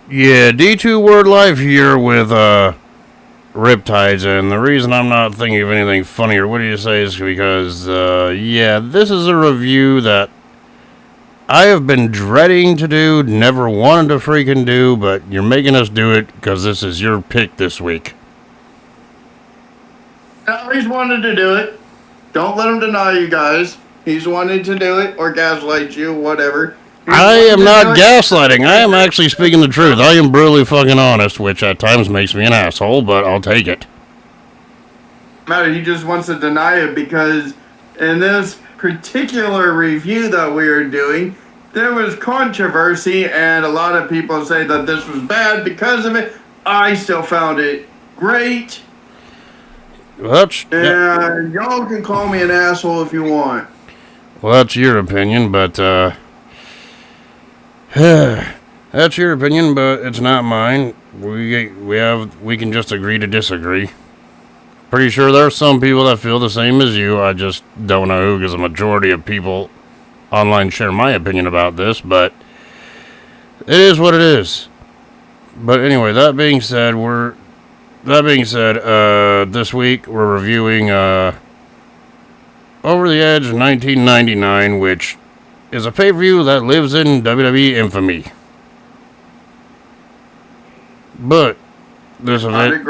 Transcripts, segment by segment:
Yeah, D2 Word Life here with Riptidz, and the reason I'm not thinking of anything funny or what do you say is because, yeah, this is a review that I have been dreading to do, never wanted to freaking do, but you're making us do it because this is your pick this week. No, he's wanted to do it. Don't let him deny you guys. He's wanted to do it or gaslight you, whatever. I am not gaslighting. I am actually speaking the truth. I am brutally fucking honest, which at times makes me an asshole, but I'll take it. Matter, he just wants to deny it because in this particular review that we are doing, there was controversy and a lot of people say that this was bad because of it. I still found it great. Well, and y'all can call me an asshole if you want. Well, that's your opinion, but that's your opinion, but it's not mine. We can just agree to disagree. Pretty sure there are some people that feel the same as you. I just don't know who, because the majority of people online share my opinion about this, but it is what it is. But anyway, that being said, this week we're reviewing Over the Edge 1999, which is a pay-per-view that lives in WWE infamy. But this event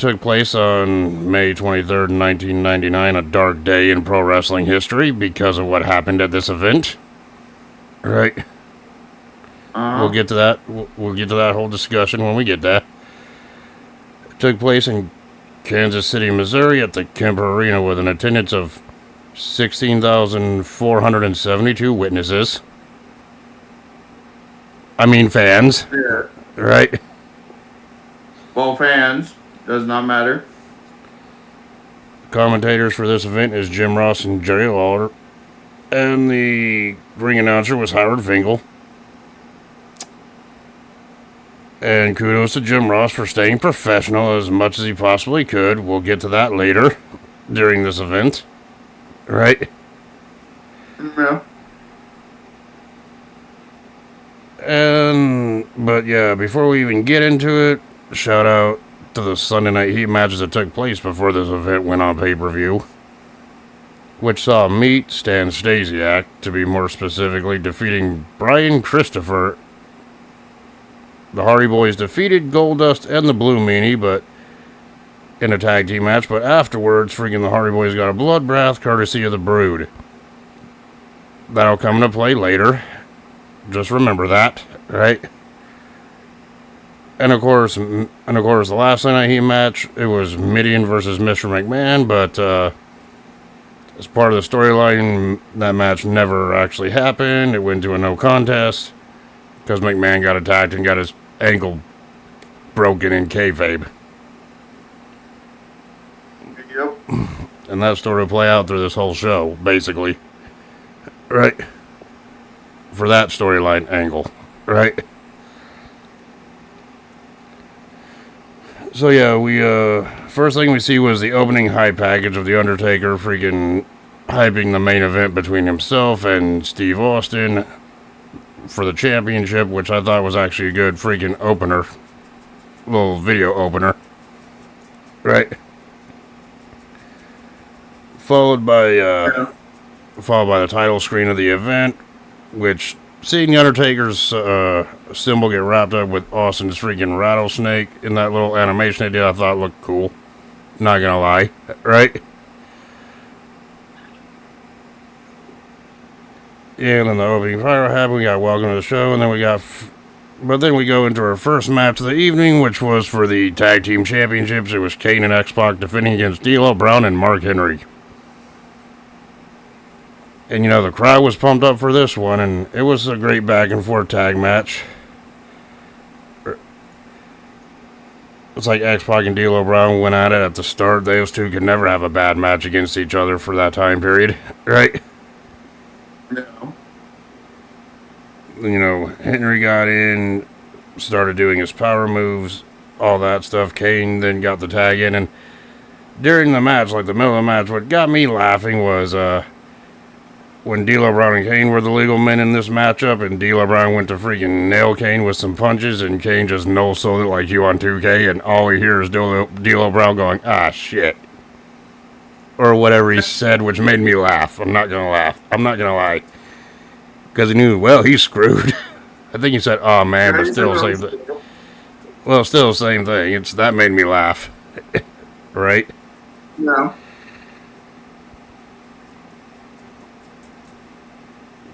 took place on May 23rd, 1999, a dark day in pro wrestling history because of what happened at this event. Right? We'll get to that. We'll get to that whole discussion when we get there. It took place in Kansas City, Missouri at the Kemper Arena with an attendance of 16,472 witnesses. I mean fans. Yeah. Right? Well, fans. Does not matter. Commentators for this event is Jim Ross and Jerry Lawler. And the ring announcer was Howard Finkel. And kudos to Jim Ross for staying professional as much as he possibly could. We'll get to that later during this event. Right? Yeah. But yeah, before we even get into it, shout out to the Sunday Night Heat matches that took place before this event went on pay-per-view, which saw Meat, Stan Stasiak, to be more specifically, defeating Brian Christopher. The Hardy Boys defeated Goldust and the Blue Meanie, but in a tag team match, but afterwards, freaking the Hardy Boys got a bloodbath courtesy of the Brood. That'll come into play later. Just remember that, right? And of course, the last Sunday Night Heat match, it was Mideon versus Mr. McMahon, but as part of the storyline, that match never actually happened. It went to a no contest because McMahon got attacked and got his ankle broken in kayfabe. Yep. And that story will play out through this whole show, basically. Right? For that storyline angle. Right? So yeah, we first thing we see was the opening hype package of The Undertaker freaking hyping the main event between himself and Steve Austin for the championship, which I thought was actually a good freaking opener. Little video opener. Right? Followed by the title screen of the event, which seeing the Undertaker's symbol get wrapped up with Austin's freaking rattlesnake in that little animation they did, I thought looked cool. Not gonna lie, right? And then the opening fire happened. We got Welcome to the Show, and then we go into our first match of the evening, which was for the Tag Team Championships. It was Kane and X-Pac defending against D'Lo Brown and Mark Henry. And, the crowd was pumped up for this one, and it was a great back-and-forth tag match. It's like X-Pac and D'Lo Brown went at it at the start. Those two could never have a bad match against each other for that time period, right? No. Henry got in, started doing his power moves, all that stuff. Kane then got the tag in, and during the match, like the middle of the match, what got me laughing was, when D'Lo Brown and Kane were the legal men in this matchup, and D'Lo Brown went to freaking nail Kane with some punches, and Kane just no-sold it like you on 2K, and all we hear is D'Lo Brown going, ah, shit. Or whatever he said, which made me laugh. I'm not gonna lie. Because he knew, well, he's screwed. I think he said, oh, man, but still same thing. Well, still the same thing. That made me laugh. Right? No.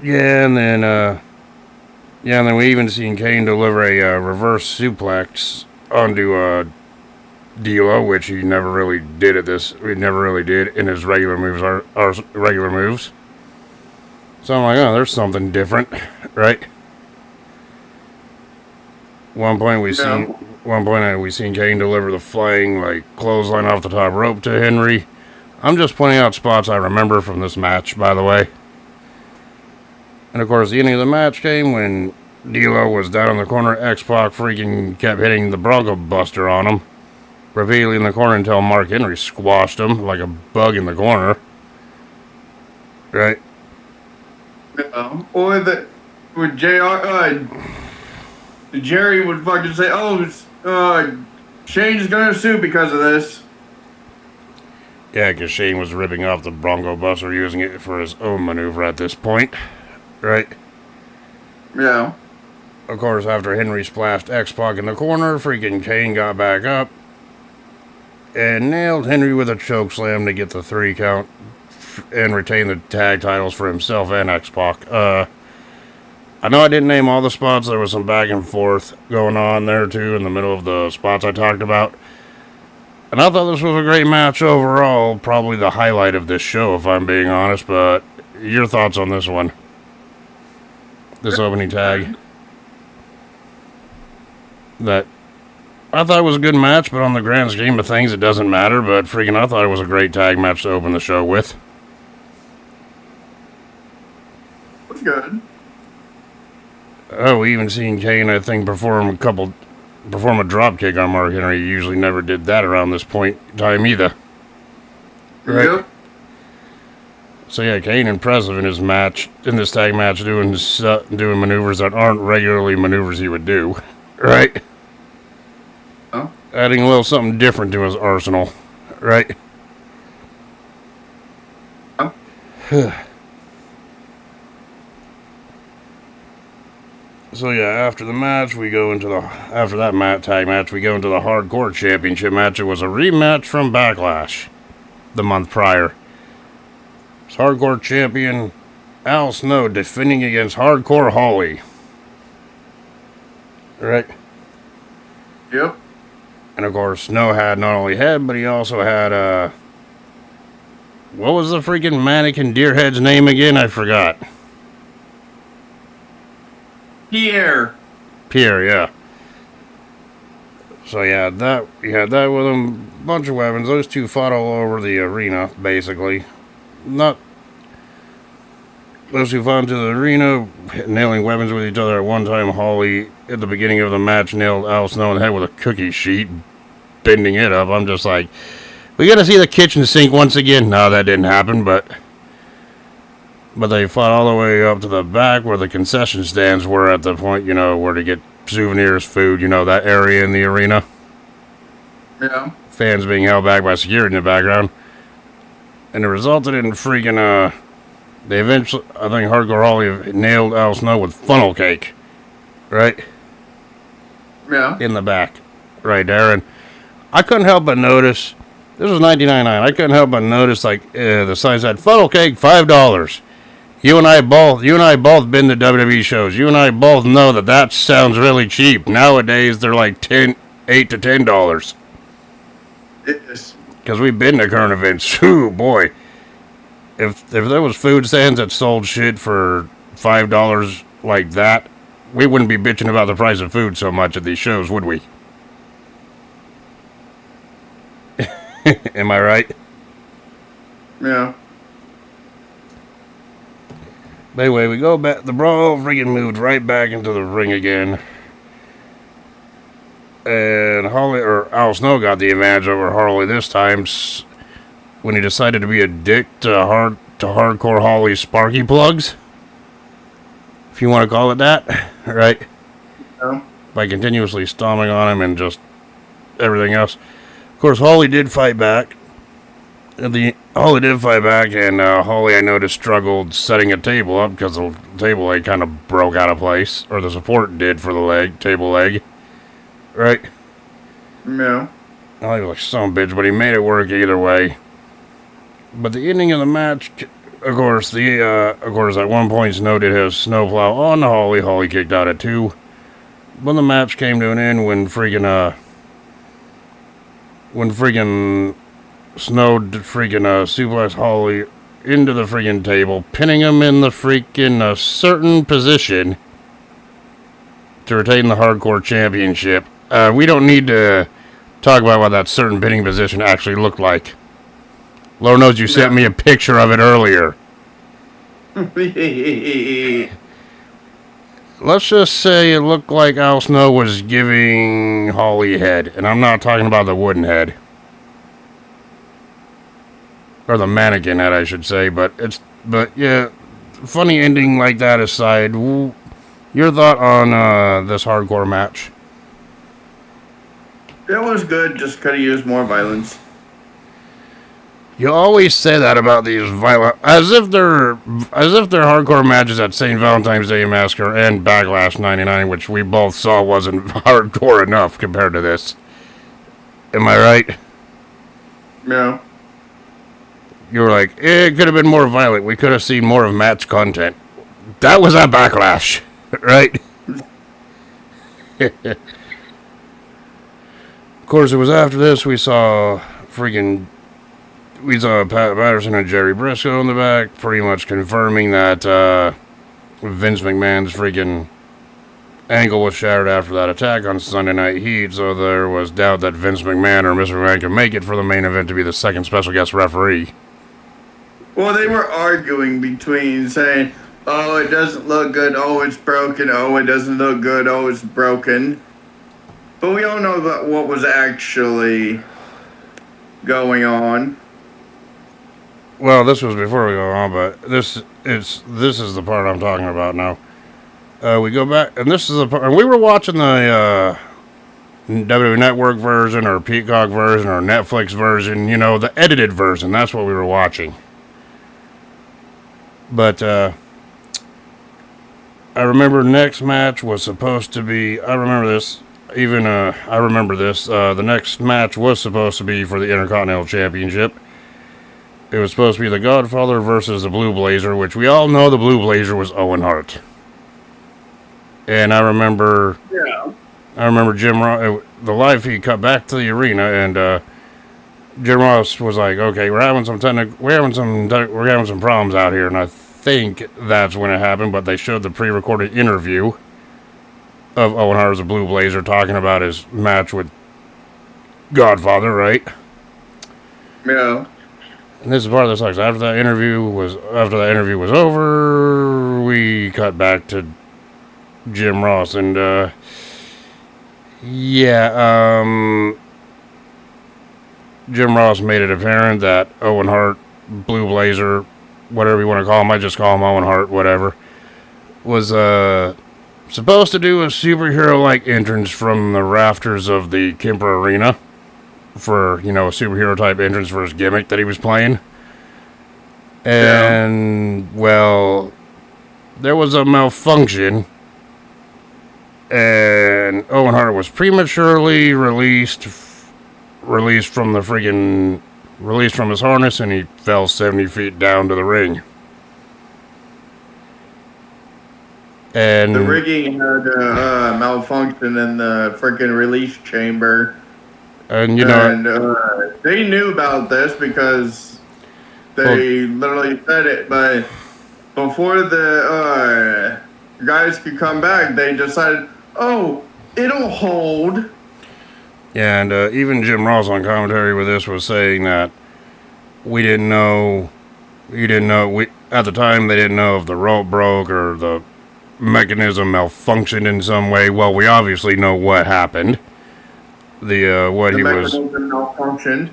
Yeah, and then we even seen Kane deliver a reverse suplex onto D'Lo, which he never really did in his regular moves, our regular moves. So I'm like, oh, there's something different, right? One point we seen Kane deliver the flying clothesline off the top rope to Henry. I'm just pointing out spots I remember from this match, by the way. And of course, the ending of the match came when D'Lo was down in the corner. X-Pac freaking kept hitting the Bronco Buster on him, repeatedly in the corner until Mark Henry squashed him like a bug in the corner. Right? Or with Jerry would fucking say, "Oh, Shane's gonna sue because of this." Yeah, because Shane was ripping off the Bronco Buster, using it for his own maneuver at this point. Right? Yeah. Of course, after Henry splashed X-Pac in the corner, freaking Kane got back up and nailed Henry with a choke slam to get the 3 count and retain the tag titles for himself and X-Pac. I know I didn't name all the spots. There was some back and forth going on there, too, in the middle of the spots I talked about. And I thought this was a great match overall. Probably the highlight of this show, if I'm being honest. But your thoughts on this one? This opening tag. That I thought it was a good match, but on the grand scheme of things, it doesn't matter. But freaking, I thought it was a great tag match to open the show with. That's good. Oh, we even seen Kane, I think, perform a dropkick on Mark Henry. He usually never did that around this point in time either. Right? Yep. So yeah, Kane impressive in this tag match, doing maneuvers that aren't regularly maneuvers he would do. Right? Oh. Adding a little something different to his arsenal. Right? Oh. So yeah, after that tag match, we go into the Hardcore Championship match. It was a rematch from Backlash the month prior. It's Hardcore Champion Al Snow defending against Hardcore Holly. Right? Yep. And of course, Snow had not only head, but he also had what was the freaking mannequin deerhead's name again? I forgot. Pierre, yeah. So yeah, he had that with him. Bunch of weapons. Those two fought all over the arena, basically. Those two fought into the arena, nailing weapons with each other at one time. Holly, at the beginning of the match, nailed Al Snow in the head with a cookie sheet, bending it up. I'm just like, we gotta see the kitchen sink once again. No, that didn't happen, but they fought all the way up to the back where the concession stands were at the point, where to get souvenirs, food, that area in the arena. Yeah. Fans being held back by security in the background. And it resulted in freaking, they eventually, I think Hardcore Holly nailed Al Snow with funnel cake. Right? Yeah. In the back. Right there. And I couldn't help but notice, this was $19.99. I couldn't help but notice, the sign said, funnel cake, $5. You and I both been to WWE shows. You and I both know that sounds really cheap. Nowadays, they're like $8 to $10. Yes. Because we've been to current events. Ooh, boy. If there was food stands that sold shit for $5 like that, we wouldn't be bitching about the price of food so much at these shows, would we? Am I right? Yeah. But anyway, we go back. The Brawl freaking moved right back into the ring again. And Al Snow got the advantage over Harley this time when he decided to be a dick to to Hardcore Holly's Sparky plugs, if you want to call it that, right? No. By continuously stomping on him and just everything else. Of course, Holly did fight back. Holly did fight back, and Holly, I noticed, struggled setting a table up because the table leg kind of broke out of place, or the support did for the table leg, right? No. Holly was like some bitch, but he made it work either way. But the ending of the match, of course, at one point Snow did his snowplow on the Holly. Holly kicked out at 2. When the match came to an end, when freaking Snow suplex Holly into the freaking table, pinning him in the freaking certain position to retain the Hardcore Championship. We don't need to talk about what that certain pinning position actually looked like. Lord knows you sent me a picture of it earlier. Let's just say it looked like Al Snow was giving Holly head, and I'm not talking about the wooden head. Or the mannequin head, I should say, but yeah, funny ending like that aside, your thought on this Hardcore match? It was good, just could have used more violence. You always say that about these violent, as if they're hardcore matches at St. Valentine's Day Massacre and Backlash 99, which we both saw wasn't hardcore enough compared to this. Am I right? No. You were like, it could have been more violent. We could have seen more of match content. That was at Backlash, right? Of course, it was after this we saw Pat Patterson and Jerry Briscoe in the back, pretty much confirming that Vince McMahon's freaking ankle was shattered after that attack on Sunday Night Heat, so there was doubt that Vince McMahon or Mr. McMahon could make it for the main event to be the second special guest referee. Well, they were arguing between saying, oh, it doesn't look good, oh, it's broken, oh, it doesn't look good, oh, it's broken. But we all know about what was actually going on. Well, this was before we go on, but this is the part I'm talking about now. We go back, and this is the part, and we were watching the WWE Network version, or Peacock version, or Netflix version, the edited version. That's what we were watching. But I remember next match was supposed to be, I remember this. The next match was supposed to be for the Intercontinental Championship. It was supposed to be the Godfather versus the Blue Blazer, which we all know the Blue Blazer was Owen Hart. And I remember Jim Ross, the live feed cut back to the arena, and Jim Ross was like, "Okay, we're having some problems out here," and I think that's when it happened. But they showed the pre-recorded interview of Owen Hart as a Blue Blazer talking about his match with Godfather, right? Yeah. And this is part of the sucks. After that interview was over, we cut back to Jim Ross, and Jim Ross made it apparent that Owen Hart, Blue Blazer, whatever you want to call him, I just call him Owen Hart, whatever, was supposed to do a superhero-like entrance from the rafters of the Kemper Arena for, a superhero-type entrance for his gimmick that he was playing. And, well, there was a malfunction, and Owen Hart was prematurely released from his harness, and he fell 70 feet down to the ring. And the rigging had a malfunction in the freaking release chamber. And they knew about this because they literally said it. But before the guys could come back, they decided, oh, it'll hold. Yeah, and even Jim Ross on commentary with this was saying that we didn't know. At the time, they didn't know if the rope broke or the mechanism malfunctioned in some way. Well, we obviously know what happened. The mechanism malfunctioned.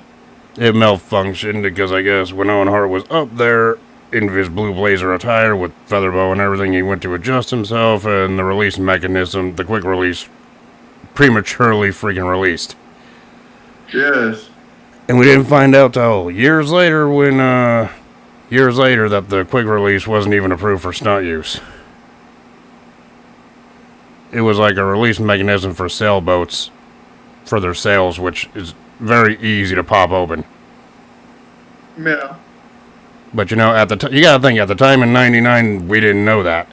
It malfunctioned because I guess when Owen Hart was up there, in his blue blazer attire with feather bow and everything. He went to adjust himself, and the release mechanism, the quick release, prematurely freaking released. Yes. And we didn't find out till years later that the quick release wasn't even approved for stunt use. It was like a release mechanism for sailboats for their sails, which is very easy to pop open. Yeah. But you know, you gotta think, at the time in '99, we didn't know that.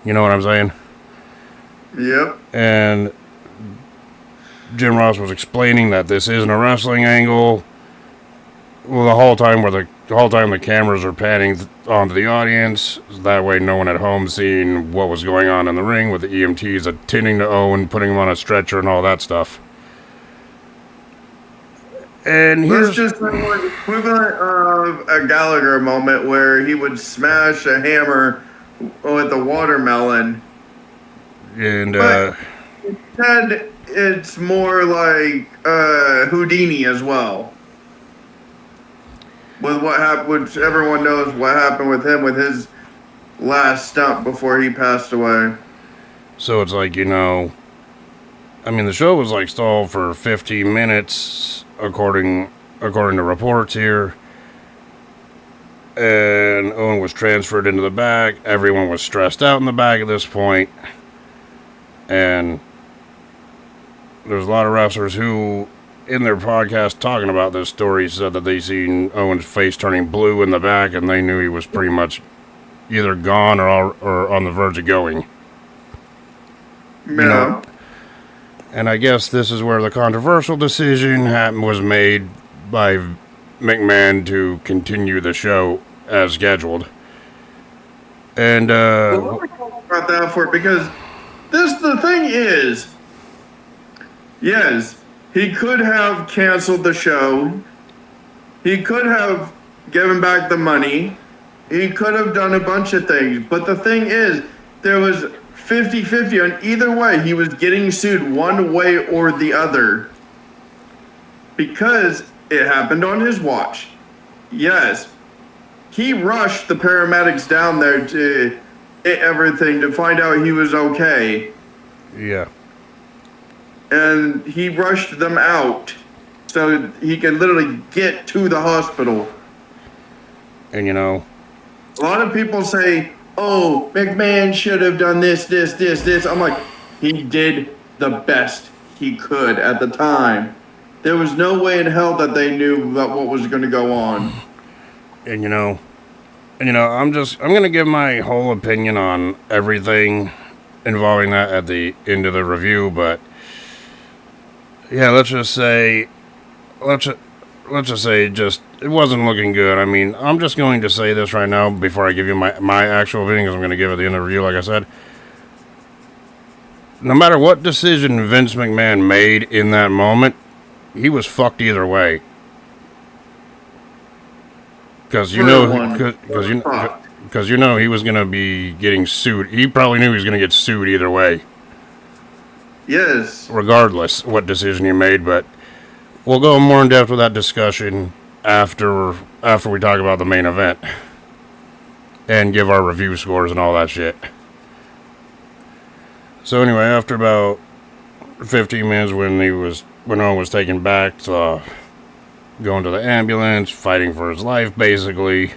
You know what I'm saying? Yep. And Jim Ross was explaining that this isn't a wrestling angle. Well, the whole time the cameras are panning onto the audience, that way no one at home seeing what was going on in the ring, with the EMTs attending to Owen, putting him on a stretcher and all that stuff. And let's just say like equivalent of a Gallagher moment where he would smash a hammer with a watermelon. And but instead, it's more like Houdini as well. With what happened, which everyone knows what happened with him with his last stunt before he passed away. So it's like, you know, I mean, the show was like stalled for 15 minutes, according to reports here. And Owen was transferred into the back. Everyone was stressed out in the back at this point. And there's a lot of wrestlers who, in their podcast talking about this story, said that they seen Owen's face turning blue in the back, and they knew he was pretty much either gone or on the verge of going. Yeah. You know? And I guess this is where the controversial decision was made by McMahon to continue the show as scheduled. And well, let me talk about that for it, because the thing is, yes, he could have canceled the show. He could have given back the money. He could have done a bunch of things. But the thing is, there was 50-50 on either way. He was getting sued one way or the other. Because it happened on his watch. Yes. He rushed the paramedics down there to everything to find out he was okay. Yeah. And he rushed them out so he could literally get to the hospital. And, you know, a lot of people say, oh, McMahon should have done this. I'm like, he did the best he could at the time. There was no way in hell that they knew about what was going to go on. And, you know, I'm going to give my whole opinion on everything involving that at the end of the review, but yeah, let's just say it wasn't looking good. I mean, I'm just going to say this right now before I give you my actual opinion, because I'm going to give it at the end of the review, like I said. No matter what decision Vince McMahon made in that moment, he was fucked either way. Because you know he was going to be getting sued. He probably knew he was going to get sued either way. Yes. Regardless what decision he made, but we'll go more in depth with that discussion after we talk about the main event and give our review scores and all that shit. So anyway, after about 15 minutes, when Owen was taken back to going to the ambulance, fighting for his life, basically,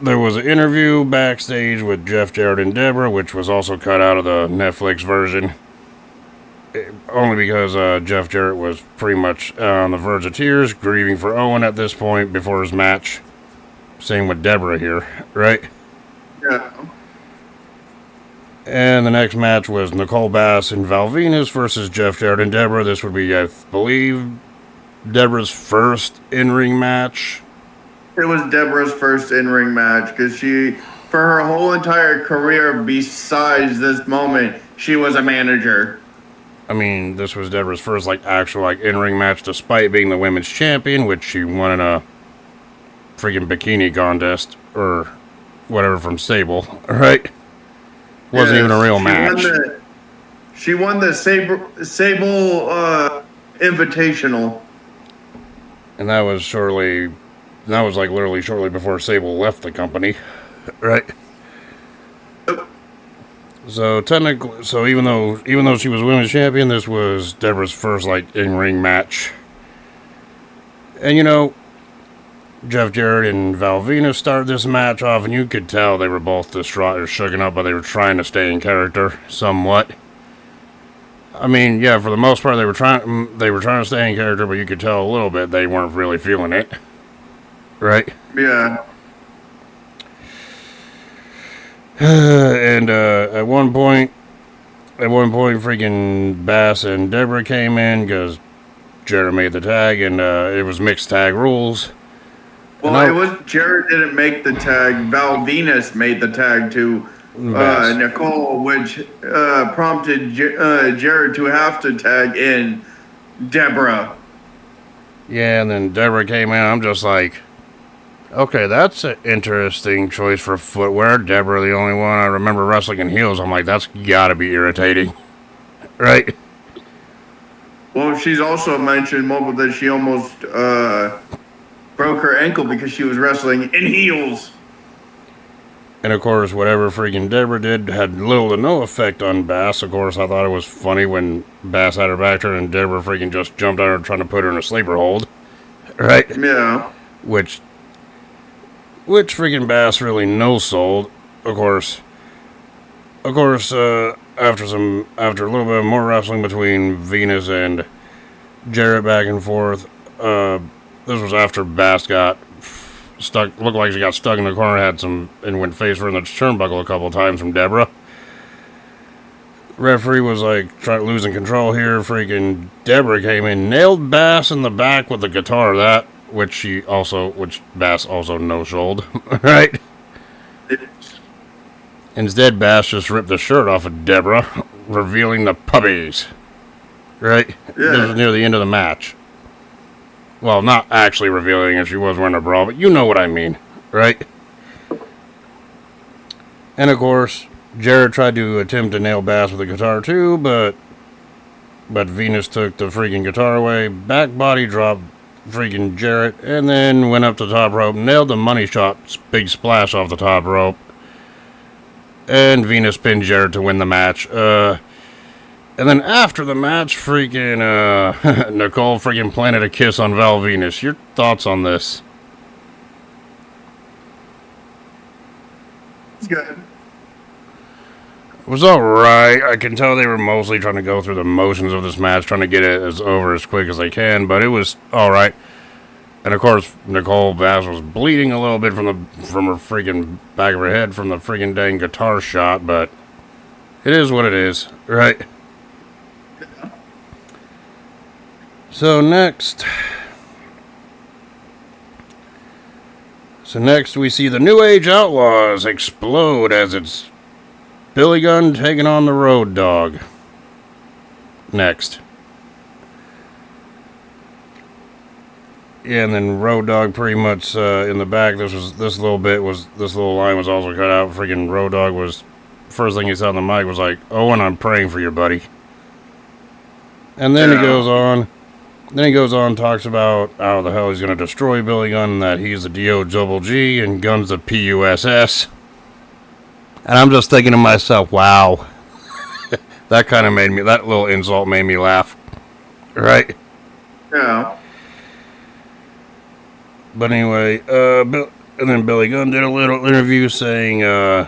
there was an interview backstage with Jeff Jarrett and Deborah, which was also cut out of the Netflix version. Only because Jeff Jarrett was pretty much on the verge of tears, grieving for Owen at this point before his match. Same with Deborah here, right? Yeah. And the next match was Nicole Bass and Val Venus versus Jeff Jarrett and Deborah. This would be, I believe, Deborah's first in-ring match. It was Deborah's first in-ring match, because for her whole entire career besides this moment, she was a manager. I mean, this was Deborah's first actual in-ring match, despite being the women's champion, which she won in a freaking bikini contest or whatever from Sable, right? Wasn't even a real match. She won the Sable Invitational. And that was like literally shortly before Sable left the company, right? So technically, even though she was women's champion, this was Deborah's first like in-ring match. And Jeff Jarrett and Val Venus started this match off, and you could tell they were both distraught or shooken up, but they were trying to stay in character somewhat. I mean, yeah, for the most part, they were trying to stay in character, but you could tell a little bit they weren't really feeling it, right? Yeah. And at one point, freaking Bass and Deborah came in because Jarrett made the tag, and it was mixed tag rules. Well, it was Jarrett didn't make the tag. Val Venus made the tag to Nicole, which prompted Jarrett to have to tag in Deborah. Yeah, and then Deborah came in. I'm just like, okay, that's an interesting choice for footwear. Deborah, the only one I remember wrestling in heels. I'm like, that's gotta be irritating, right? Well, she's also mentioned that she almost broke her ankle because she was wrestling in heels. And of course, whatever freaking Deborah did had little to no effect on Bass. Of course, I thought it was funny when Bass had her back turned and Deborah freaking just jumped on her trying to put her in a sleeper hold, right? Yeah. Which freaking Bass really no-sold. Of course, after a little bit more wrestling between Venus and Jarrett back and forth, this was after Bass got stuck, looked like she got stuck in the corner, and went face first in the turnbuckle a couple of times from Deborah. Referee was like losing control here. Freaking Deborah came in, nailed Bass in the back with the guitar, which Bass also no-sold, right? Instead, Bass just ripped the shirt off of Deborah, revealing the puppies, right? Yeah. This was near the end of the match. Well, not actually revealing it, she was wearing a bra, but you know what I mean, right? And of course, Jarrett tried to attempt to nail Bass with the guitar too, but Venus took the freaking guitar away, back body dropped freaking Jarrett, and then went up to the top rope, nailed the money shot, big splash off the top rope, and Venus pinned Jarrett to win the match. And then after the match, freaking Nicole freaking planted a kiss on Val Venus. Your thoughts on this? It's good. It was alright. I can tell they were mostly trying to go through the motions of this match, trying to get it over as quick as they can, but it was alright. And of course, Nicole Bass was bleeding a little bit from her freaking back of her head from the freaking dang guitar shot, but it is what it is, right? So next we see the New Age Outlaws explode as it's Billy Gunn taking on the Road Dogg. Next. Yeah, and then Road Dogg pretty much in the back. This little line was also cut out. Freaking Road Dogg was first thing he said on the mic was like, "Owen, I'm praying for you, buddy." And then he goes on. Talks about how the hell he's going to destroy Billy Gunn and that he's the D-O-double-G and Gunn's the P-U-S-S. And I'm just thinking to myself, wow. That little insult made me laugh. Right? Yeah. But anyway, and then Billy Gunn did a little interview saying that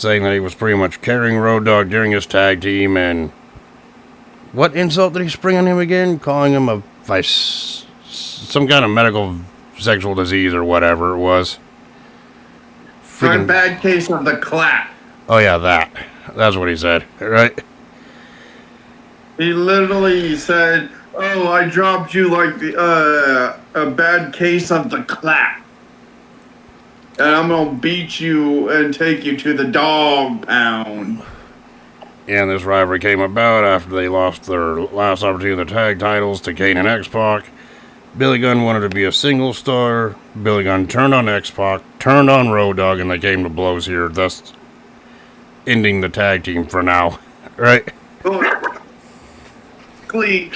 he was pretty much carrying Road Dogg during his tag team, and what insult did he spring on him again? Calling him some kind of medical sexual disease or whatever it was. For a bad case of the clap. Oh yeah, that's what he said, right? He literally said, "Oh, I dropped you like a bad case of the clap, and I'm gonna beat you and take you to the dog pound." And this rivalry came about after they lost their last opportunity of the tag titles to Kane and X-Pac. Billy Gunn wanted to be a single star. Billy Gunn turned on X-Pac, turned on Road Dogg, and they came to blows here, thus ending the tag team for now. Right? Clean.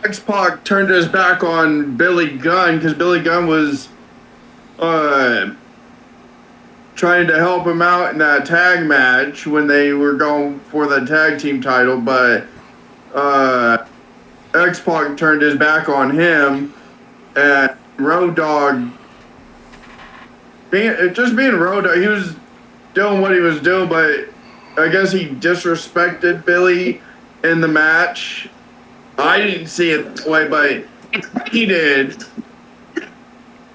X-Pac turned his back on Billy Gunn because Billy Gunn was trying to help him out in that tag match when they were going for the tag team title, but X-Pac turned his back on him, and Road Dogg, being Road Dogg, he was doing what he was doing, but I guess he disrespected Billy in the match. I didn't see it that way, but he did.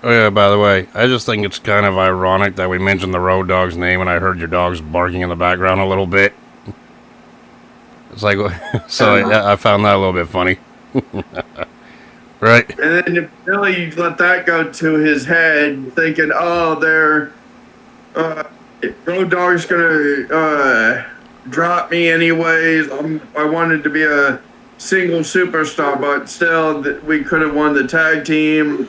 Oh yeah, by the way, I just think it's kind of ironic that we mentioned the Road Dogg's name and I heard your dogs barking in the background a little bit. It's like, so I found that a little bit funny. Right? And then Billy let that go to his head, thinking, oh, Road Dogg's gonna drop me anyways. I wanted to be a single superstar, but still, we could have won the tag team.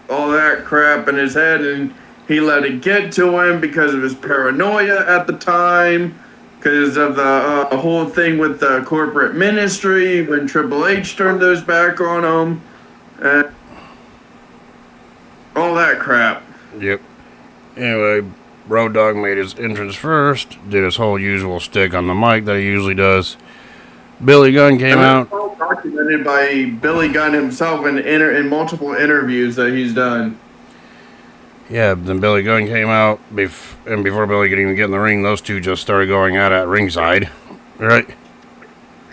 All that crap in his head, and he let it get to him because of his paranoia at the time, because of the whole thing with the corporate ministry when Triple H turned those back on him, and all that crap. Yep. Anyway, Road Dogg made his entrance first, did his whole usual stick on the mic that he usually does. Billy Gunn came out. Well documented by Billy Gunn himself in multiple interviews that he's done. Yeah, then Billy Gunn came out, and before Billy could even get in the ring, those two just started going at ringside, right?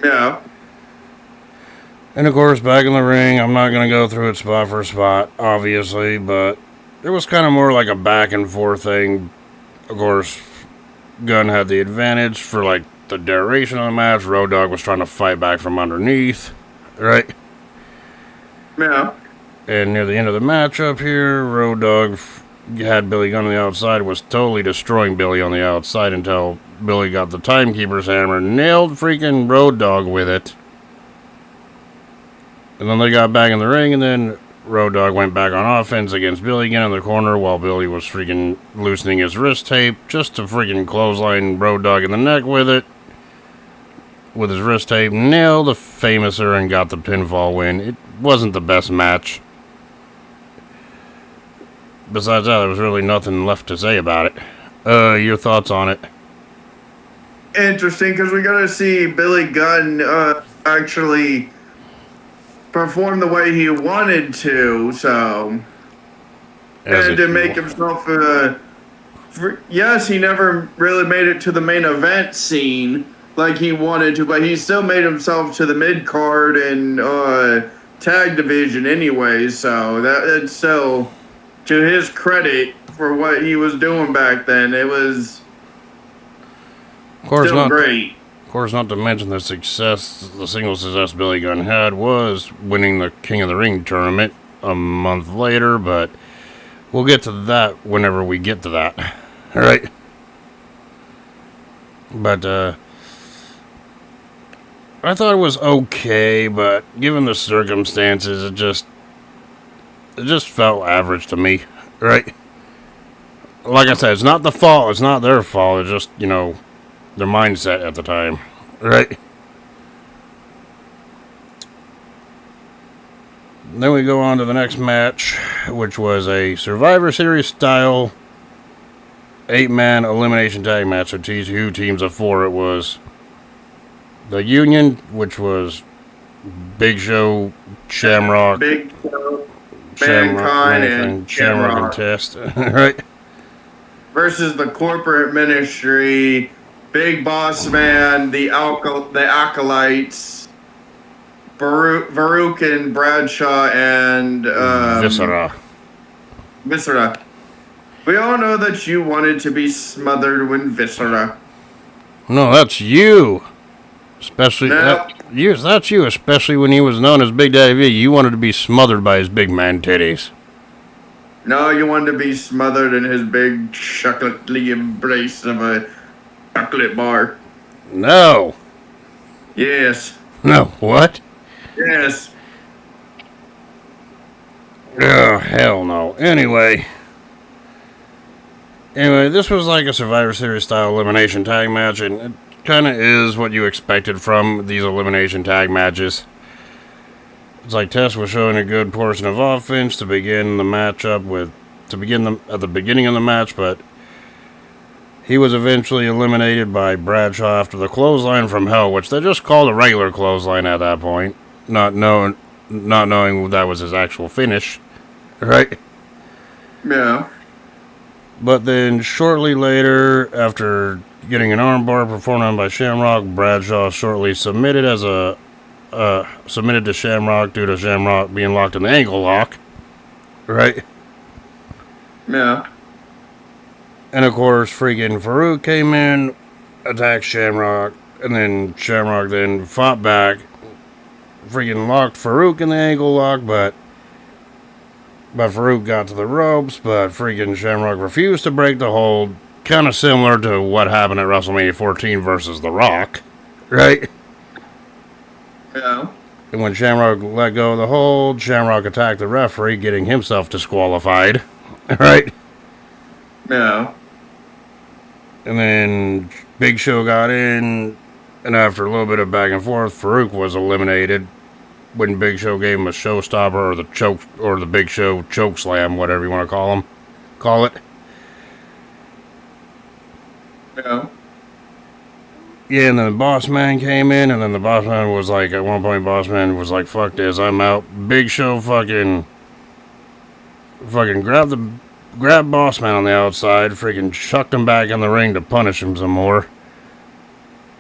Yeah. And of course, back in the ring, I'm not going to go through it spot for spot, obviously, but it was kind of more like a back and forth thing. Of course, Gunn had the advantage for like the duration of the match. Road Dogg was trying to fight back from underneath, right? Yeah. And near the end of the match up here, Road Dogg had Billy Gunn on the outside, was totally destroying Billy on the outside until Billy got the timekeeper's hammer, nailed freaking Road Dogg with it. And then they got back in the ring, and then Road Dogg went back on offense against Billy again in the corner while Billy was freaking loosening his wrist tape just to freaking clothesline Road Dogg in the neck with it. With his wrist tape, nailed the famouser and got the pinfall win. It wasn't the best match. Besides that, there was really nothing left to say about it. Your thoughts on it? Interesting, because we got to see Billy Gunn actually perform the way he wanted to, so... And to make himself... yes, he never really made it to the main event scene like he wanted to, but he still made himself to the mid-card and tag division anyway, so that's still, to his credit for what he was doing back then, it was still great. Of course, not to mention the single success Billy Gunn had was winning the King of the Ring tournament a month later, but we'll get to that whenever we get to that. All right? But, I thought it was okay, but given the circumstances, it just felt average to me, right? Like I said, it's not the fault, it's not their fault, it's just, their mindset at the time, right? Then we go on to the next match, which was a Survivor Series style 8-man elimination tag match. So two teams of 4 it was. The Union, which was Big Show, Shamrock, Mankind, and Shamrock and Test, right? Versus the corporate ministry, Big Boss Man, the Acolytes, Farouk and Bradshaw, and Viscera. We all know that you wanted to be smothered when Viscera. No, that's you. Especially that's you, especially when he was known as Big Daddy V. You wanted to be smothered by his big man titties. No, you wanted to be smothered in his big chocolatey embrace of a chocolate bar. No. Yes. No, what? Yes. Oh, hell no. Anyway, this was like a Survivor Series style elimination tag match, and it kind of is what you expected from these elimination tag matches. It's like Test was showing a good portion of offense to begin the matchup with, at the beginning of the match, but he was eventually eliminated by Bradshaw after the clothesline from Hell, which they just called a regular clothesline at that point, not knowing that was his actual finish, right? Yeah. But then shortly later, after getting an armbar performed on by Shamrock, Bradshaw shortly submitted to Shamrock due to Shamrock being locked in the ankle lock, right? Yeah. And of course, freaking Farouk came in, attacked Shamrock, and then Shamrock then fought back, freaking locked Farouk in the ankle lock, but Farouk got to the ropes, but freaking Shamrock refused to break the hold, kind of similar to what happened at WrestleMania 14 versus The Rock, right? Yeah. And when Shamrock let go of the hold, Shamrock attacked the referee, getting himself disqualified, right? Yeah. And then Big Show got in, and after a little bit of back and forth, Farouk was eliminated when Big Show gave him a showstopper or the Big Show choke slam, whatever you want to call it. Yeah. Yeah, and then the Boss Man came in, and then the Boss Man was like, at one point, Boss Man was like, "Fuck this, I'm out." Big Show fucking grabbed Boss Man on the outside, freaking chucked him back in the ring to punish him some more.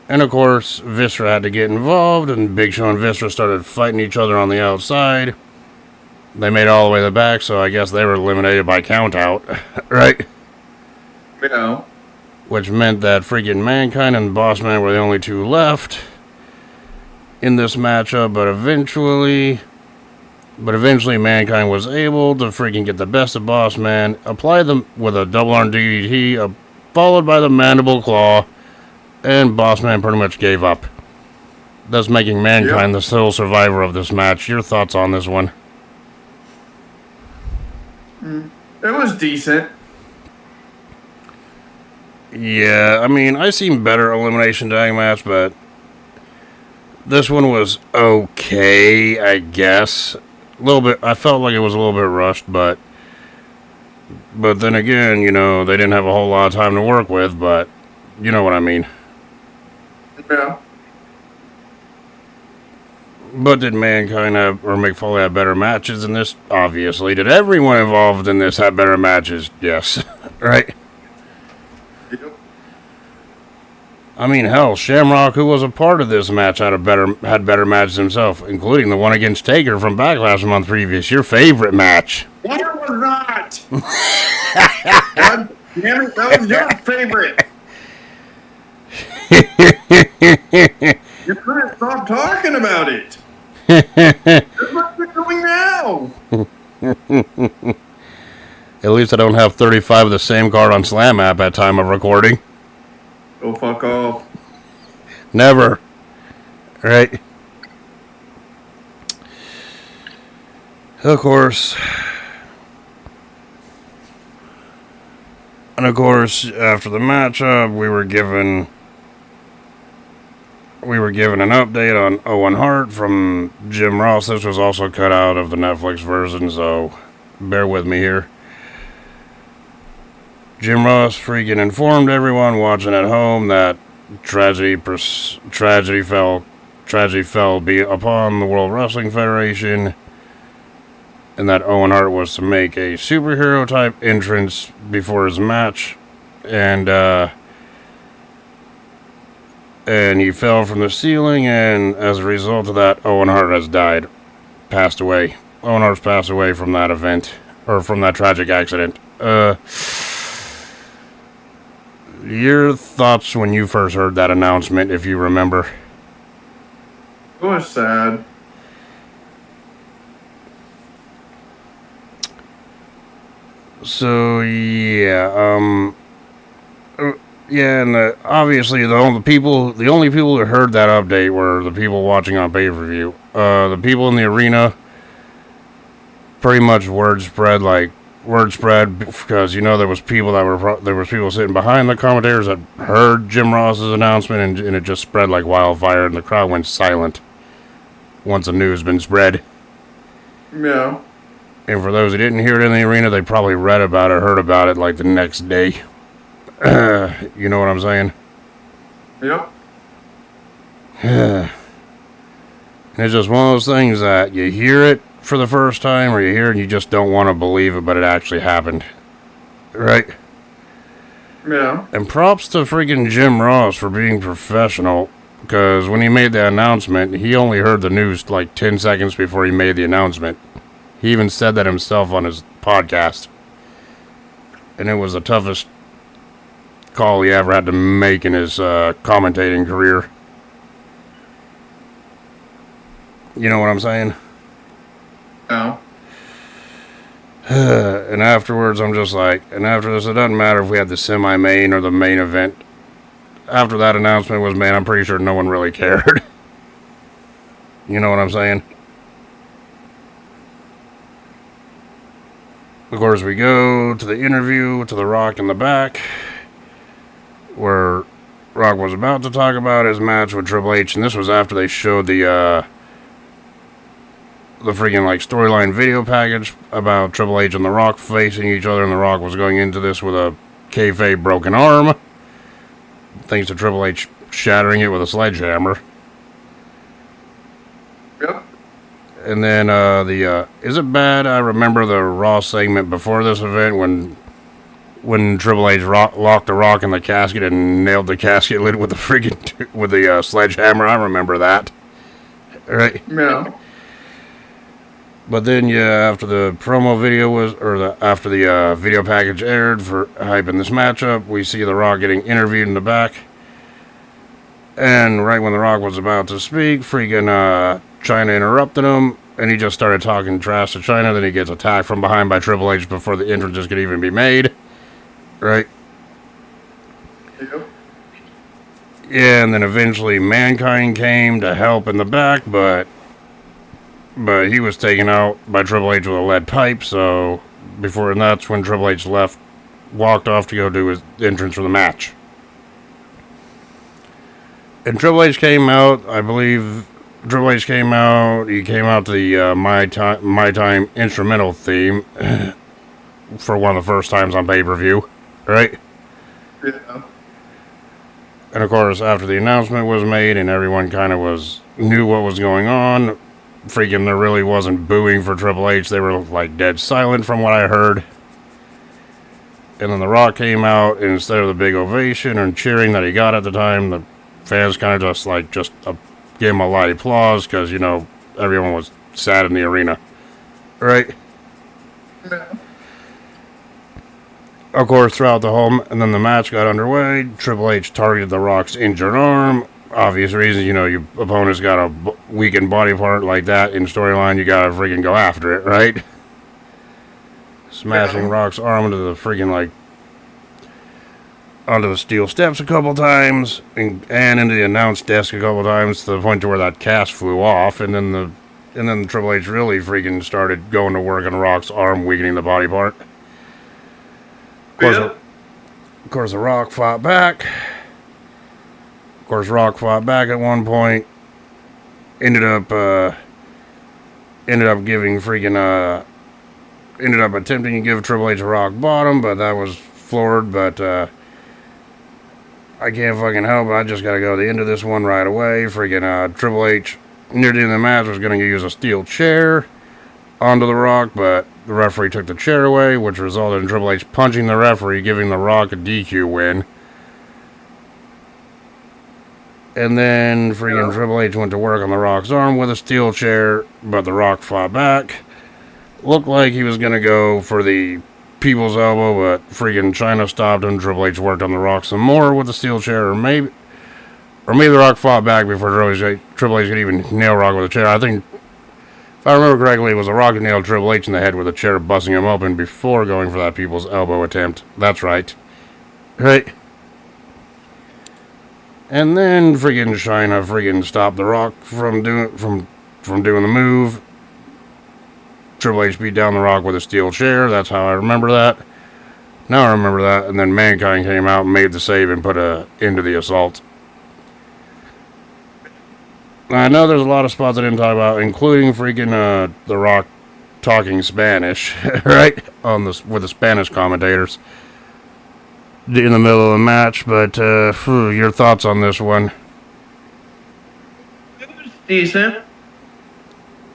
And of course, Viscera had to get involved, and Big Show and Viscera started fighting each other on the outside. They made it all the way to the back, so I guess they were eliminated by countout, right? Yeah. Which meant that freaking Mankind and Boss Man were the only two left in this matchup, but eventually Mankind was able to freaking get the best of Boss Man, apply them with a double arm DDT, followed by the Mandible Claw, and Boss Man pretty much gave up, thus making Mankind the sole survivor of this match. Your thoughts on this one? It was decent. Yeah, I mean, I seen better elimination tag match, but this one was okay, I guess. A little bit, I felt like it was a little bit rushed, but then again, you know, they didn't have a whole lot of time to work with, but you know what I mean. Yeah. But did Mankind have, or Mick Foley have better matches in this? Obviously. Did everyone involved in this have better matches? Yes. Right? Yep. I mean, hell, Shamrock, who was a part of this match, had better matches himself, including the one against Taker from Backlash a month previous. Your favorite match. What was that? God damn it, that was your favorite. You couldn't stop talking about it. That's what you're doing now. At least I don't have 35 of the same card on Slam app at time of recording. Go fuck off. Never. Right? Of course. And of course, after the matchup, we were given an update on Owen Hart from Jim Ross. This was also cut out of the Netflix version, so bear with me here. Jim Ross freaking informed everyone watching at home that tragedy fell upon the World Wrestling Federation, and that Owen Hart was to make a superhero type entrance before his match, and he fell from the ceiling, and as a result of that, Owen Hart has passed away. Owen Hart's passed away from that event, or from that tragic accident. Your thoughts when you first heard that announcement, if you remember? It was sad. So, yeah, yeah, and obviously the only people who heard that update were the people watching on pay-per-view. The people in the arena, pretty much word spread because, you know, there was people sitting behind the commentators that heard Jim Ross's announcement, and it just spread like wildfire, and the crowd went silent once the news been spread. Yeah. And for those who didn't hear it in the arena, they probably read about it, heard about it like the next day. You know what I'm saying? Yep. And it's just one of those things that you hear it for the first time, or you hear it and you just don't want to believe it, but it actually happened. Right? Yeah. And props to freaking Jim Ross for being professional, because when he made the announcement, he only heard the news like 10 seconds before he made the announcement. He even said that himself on his podcast. And it was the toughest call he ever had to make in his commentating career. You know what I'm saying? No. And afterwards, I'm just like, and after this, it doesn't matter if we had the semi-main or the main event. After that announcement was made, I'm pretty sure no one really cared. You know what I'm saying? Of course, we go to the interview to The Rock in the back, where Rock was about to talk about his match with Triple H, and this was after they showed the freaking like storyline video package about Triple H and The Rock facing each other, and The Rock was going into this with a kayfabe broken arm, thanks to Triple H shattering it with a sledgehammer. Yep. And then is it bad? I remember the Raw segment before this event when Triple H locked the Rock in the casket and nailed the casket lid with the friggin' with the sledgehammer. I remember that. Right. Yeah. But then, yeah, after the promo video was, or after the video package aired for hyping this matchup, we see The Rock getting interviewed in the back. And right when The Rock was about to speak, freaking China interrupted him, and he just started talking trash to China. Then he gets attacked from behind by Triple H before the entrances could even be made. Right? Yep. Yeah, and then eventually Mankind came to help in the back, but he was taken out by Triple H with a lead pipe, so and that's when Triple H walked off to go do his entrance for the match. And Triple H came out, I believe, he came out to the My Time instrumental theme for one of the first times on pay-per-view, right? Yeah. And of course, after the announcement was made and everyone kind of knew what was going on, freaking there really wasn't booing for Triple H. They were like dead silent from what I heard. And then The Rock came out, and instead of the big ovation and cheering that he got at the time, the fans kind of just gave him a light applause because, you know, everyone was sad in the arena. Right? Yeah. Of course, throughout the whole, and then the match got underway, Triple H targeted The Rock's injured arm. Obvious reasons, you know, your opponent's got a weakened body part like that in storyline, you gotta freaking go after it, right? Smashing Rock's arm into the freaking, onto the steel steps a couple times, and into the announce desk a couple times, to the point to where that cast flew off, and then Triple H really freaking started going to work on Rock's arm, weakening the body part. Of course, The Rock fought back. Of course, Rock fought back at one point. Ended up attempting to give Triple H a rock bottom, but that was floored. But I can't fucking help it. I just gotta go to the end of this one right away. Triple H, near the end of the match, was gonna use a steel chair onto The Rock, but the referee took the chair away, which resulted in Triple H punching the referee, giving The Rock a DQ win. And then Triple H went to work on The Rock's arm with a steel chair, but The Rock fought back. Looked like he was going to go for the people's elbow, but China stopped him. Triple H worked on The Rock some more with the steel chair, or maybe The Rock fought back before Triple H could even nail Rock with a chair. I think, if I remember correctly, it was The Rock that nailed Triple H in the head with a chair, busting him open before going for that people's elbow attempt. That's right. Right? And then China stopped The Rock from doing the move. Triple H beat down The Rock with a steel chair. That's how I remember that. Now I remember that. And then Mankind came out and made the save and put an end to the assault. I know there's a lot of spots I didn't talk about, including The Rock talking Spanish, right, on this with the Spanish commentators in the middle of the match. But your thoughts on this one? It was decent.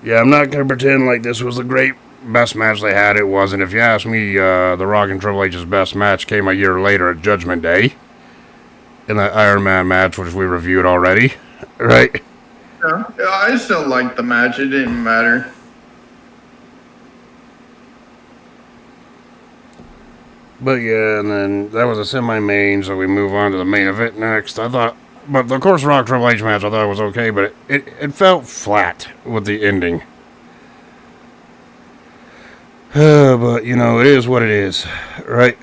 Yeah, I'm not gonna pretend like this was the best match they had. It wasn't. If you ask me, The Rock and Triple H's best match came a year later at Judgment Day in that Iron Man match, which we reviewed already, right? Yeah, I still liked the match. It didn't matter. But yeah, and then that was a semi-main, so we move on to the main event next. But of course, Rock Triple H match I thought was okay, but it felt flat with the ending. But you know, it is what it is, right?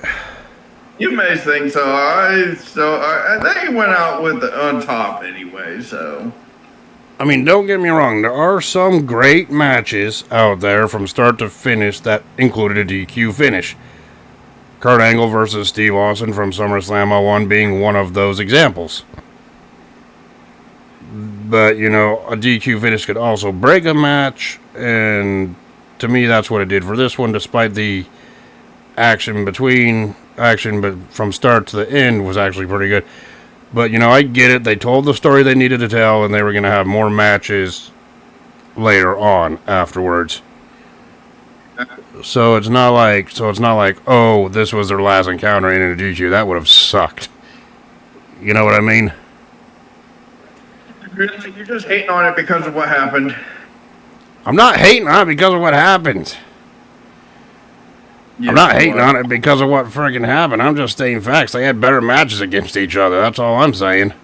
You may think so. They went out on top anyway. So I mean, don't get me wrong. There are some great matches out there from start to finish that included a DQ finish. Kurt Angle versus Steve Austin from SummerSlam 01 being one of those examples. But, you know, a DQ finish could also break a match, and to me that's what it did for this one, despite the action but from start to the end was actually pretty good. But, you know, I get it. They told the story they needed to tell, and they were going to have more matches later on afterwards. So it's not like, oh, this was their last encounter in a DQ. That would have sucked. You know what I mean? You're just hating on it because of what happened. I'm not hating on it because of what happened. Yes, I'm not hating on it because of what friggin' happened. I'm just stating facts. They had better matches against each other. That's all I'm saying.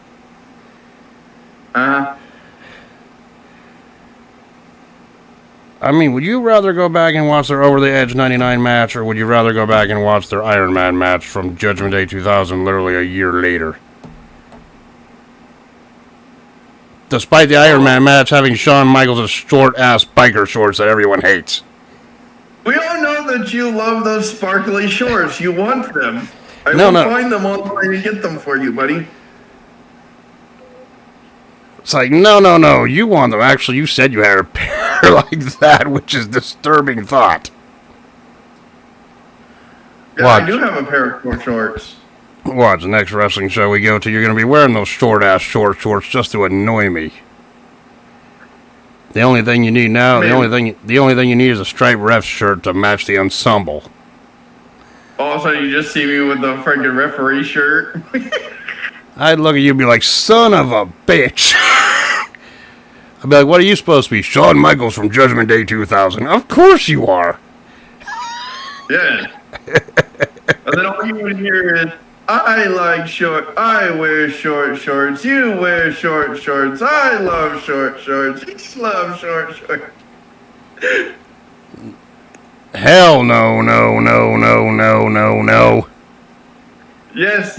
I mean, would you rather go back and watch their Over the Edge 99 match, or would you rather go back and watch their Iron Man match from Judgment Day 2000 literally a year later? Despite the Iron Man match having Shawn Michaels' short-ass biker shorts that everyone hates. We all know that you love those sparkly shorts. You want them. I No. will find them all the way to get them for you, buddy. It's like, no. You want them. Actually, you said you had a pair like that, which is a disturbing thought. Yeah, I do have a pair of short shorts. Watch the next wrestling show we go to. You're going to be wearing those short shorts just to annoy me. The only thing you need now, the only thing you need is a striped ref shirt to match the ensemble. Also, you just see me with the freaking referee shirt. I'd look at you and be like, son of a bitch. I'd be like, what are you supposed to be? Shawn Michaels from Judgment Day 2000. Of course you are. Yeah. And then all you would hear is, I wear short shorts, you wear short shorts, I love short shorts, you love short shorts. Hell no. Yes.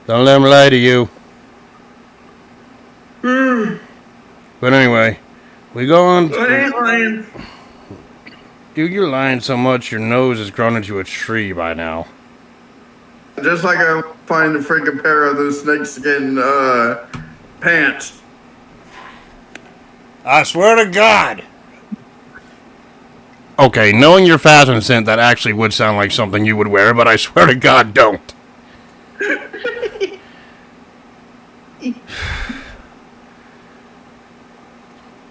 Don't let them lie to you. But anyway, we go on. I ain't lying. Dude, you're lying so much your nose has grown into a tree by now. Just like I find a freaking pair of those snakeskin pants. I swear to God. Okay, knowing your fashion sense, that actually would sound like something you would wear, but I swear to God, don't.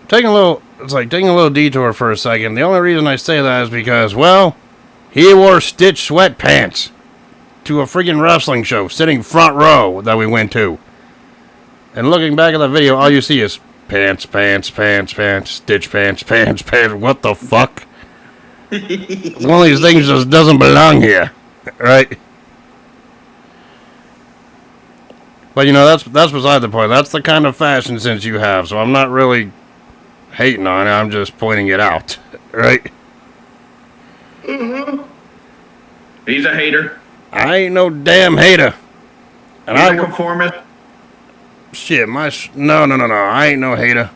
taking a little detour for a second. The only reason I say that is because, well, he wore stitched sweatpants to a freaking wrestling show, sitting front row that we went to. And looking back at the video, all you see is pants, stitch pants. What the fuck? One of these things just doesn't belong here, right? But you know, that's beside the point. That's the kind of fashion sense you have, so I'm not really hating on it. I'm just pointing it out, right? Mm-hmm. He's a hater. I ain't no damn hater. And He's a conformist. Shit, no. I ain't no hater.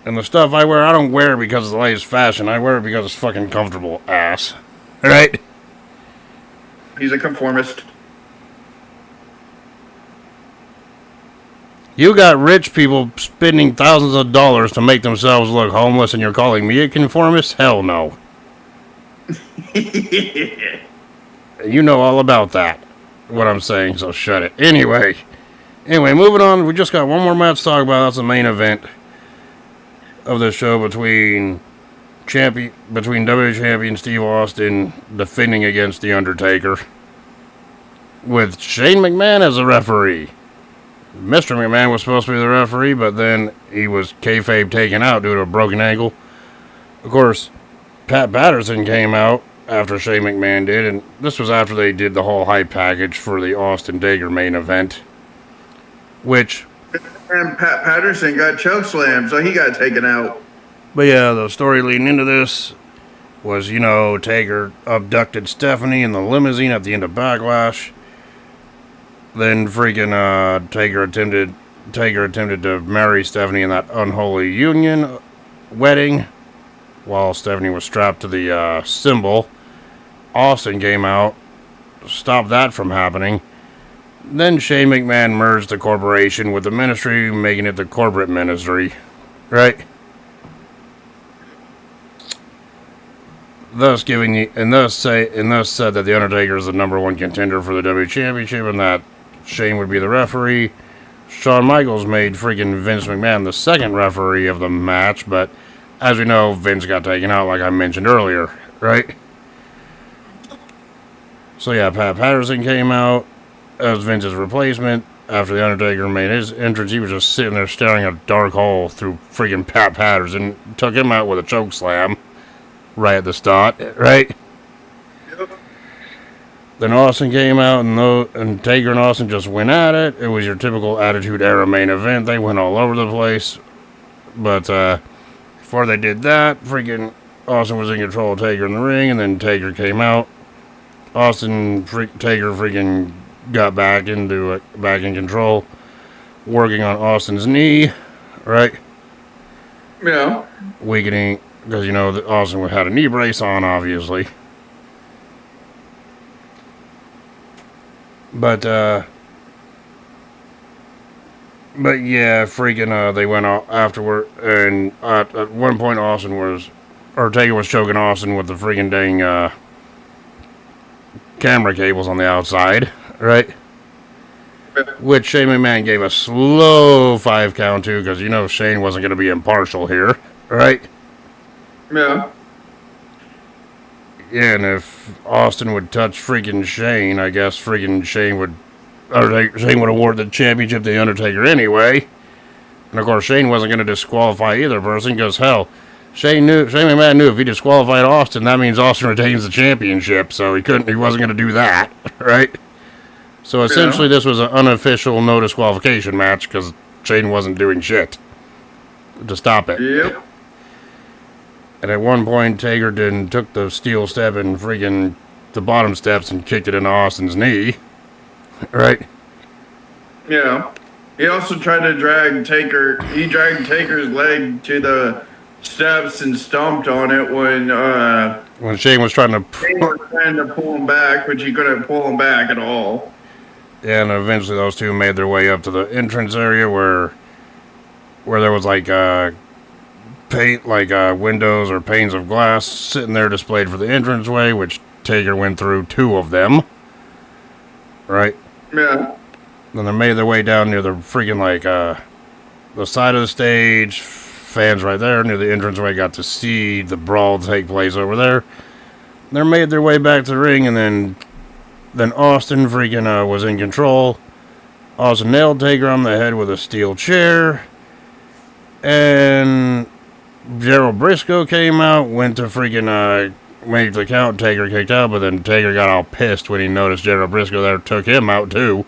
And the stuff I wear, I don't wear it because it's the latest fashion. I wear it because it's fucking comfortable, ass. Right? He's a conformist. You got rich people spending thousands of dollars to make themselves look homeless, and you're calling me a conformist? Hell no. You know all about that. What I'm saying, so shut it. Anyway, moving on. We just got one more match to talk about. That's the main event of the show between WWE Champion Steve Austin defending against The Undertaker, with Shane McMahon as a referee. Mr. McMahon was supposed to be the referee, but then he was kayfabe taken out due to a broken ankle. Of course, Pat Patterson came out after Shane McMahon did, and this was after they did the whole hype package for the Austin Taker main event, which... And Pat Patterson got chokeslammed, so he got taken out. But yeah, the story leading into this was, Taker abducted Stephanie in the limousine at the end of Backlash. Then freaking Taker attempted to marry Stephanie in that unholy union wedding while Stephanie was strapped to the symbol. Austin came out, stopped that from happening. Then Shane McMahon merged the corporation with the ministry, making it the corporate ministry, right? Thus said that the Undertaker is the number one contender for the WWE Championship, and that Shane would be the referee. Shawn Michaels made freaking Vince McMahon the second referee of the match, but as we know, Vince got taken out like I mentioned earlier, right? So yeah, Pat Patterson came out as Vince's replacement. After the Undertaker made his entrance, he was just sitting there staring at a dark hole through freaking Pat Patterson. Took him out with a choke slam right at the start, right? Yep. Then Austin came out, and Taker and Austin just went at it. It was your typical Attitude Era main event. They went all over the place. But before they did that, freaking Austin was in control of Taker in the ring, and then Taker came out. Taker freaking got back in control, working on Austin's knee, right? Yeah. Weakening, because Austin had a knee brace on, obviously. But yeah, freaking, they went out afterward, and at one point Taker was choking Austin with the freaking dang camera cables on the outside, right? Which Shane McMahon gave a slow 5 count to, because Shane wasn't going to be impartial here, right? Yeah. Yeah, and if Austin would touch freaking Shane, I guess freaking Shane would award the championship to The Undertaker anyway. And of course, Shane wasn't going to disqualify either person, because hell, Shane McMahon knew if he disqualified Austin, that means Austin retains the championship, so he wasn't going to do that, right? So essentially, This was an unofficial no disqualification match, because Shane wasn't doing shit to stop it. Yep. And at one point, Taker took the steel step and freaking the bottom steps and kicked it into Austin's knee, right? Yeah. He also tried to drag Taker. He dragged Taker's leg to the steps and stomped on it when Shane was trying to pull him back, which he couldn't pull him back at all. Yeah, and eventually those two made their way up to the entrance area where there was windows or panes of glass sitting there displayed for the entranceway, which Taker went through 2 of them, right? Yeah. Then they made their way down near the freaking the side of the stage. Fans right there near the entranceway got to see the brawl take place over there. They made their way back to the ring, and then Austin freaking was in control. Austin nailed Taker on the head with a steel chair, and Gerald Briscoe came out, went to freaking make the count. Taker kicked out, but then Taker got all pissed when he noticed Gerald Briscoe there, took him out too,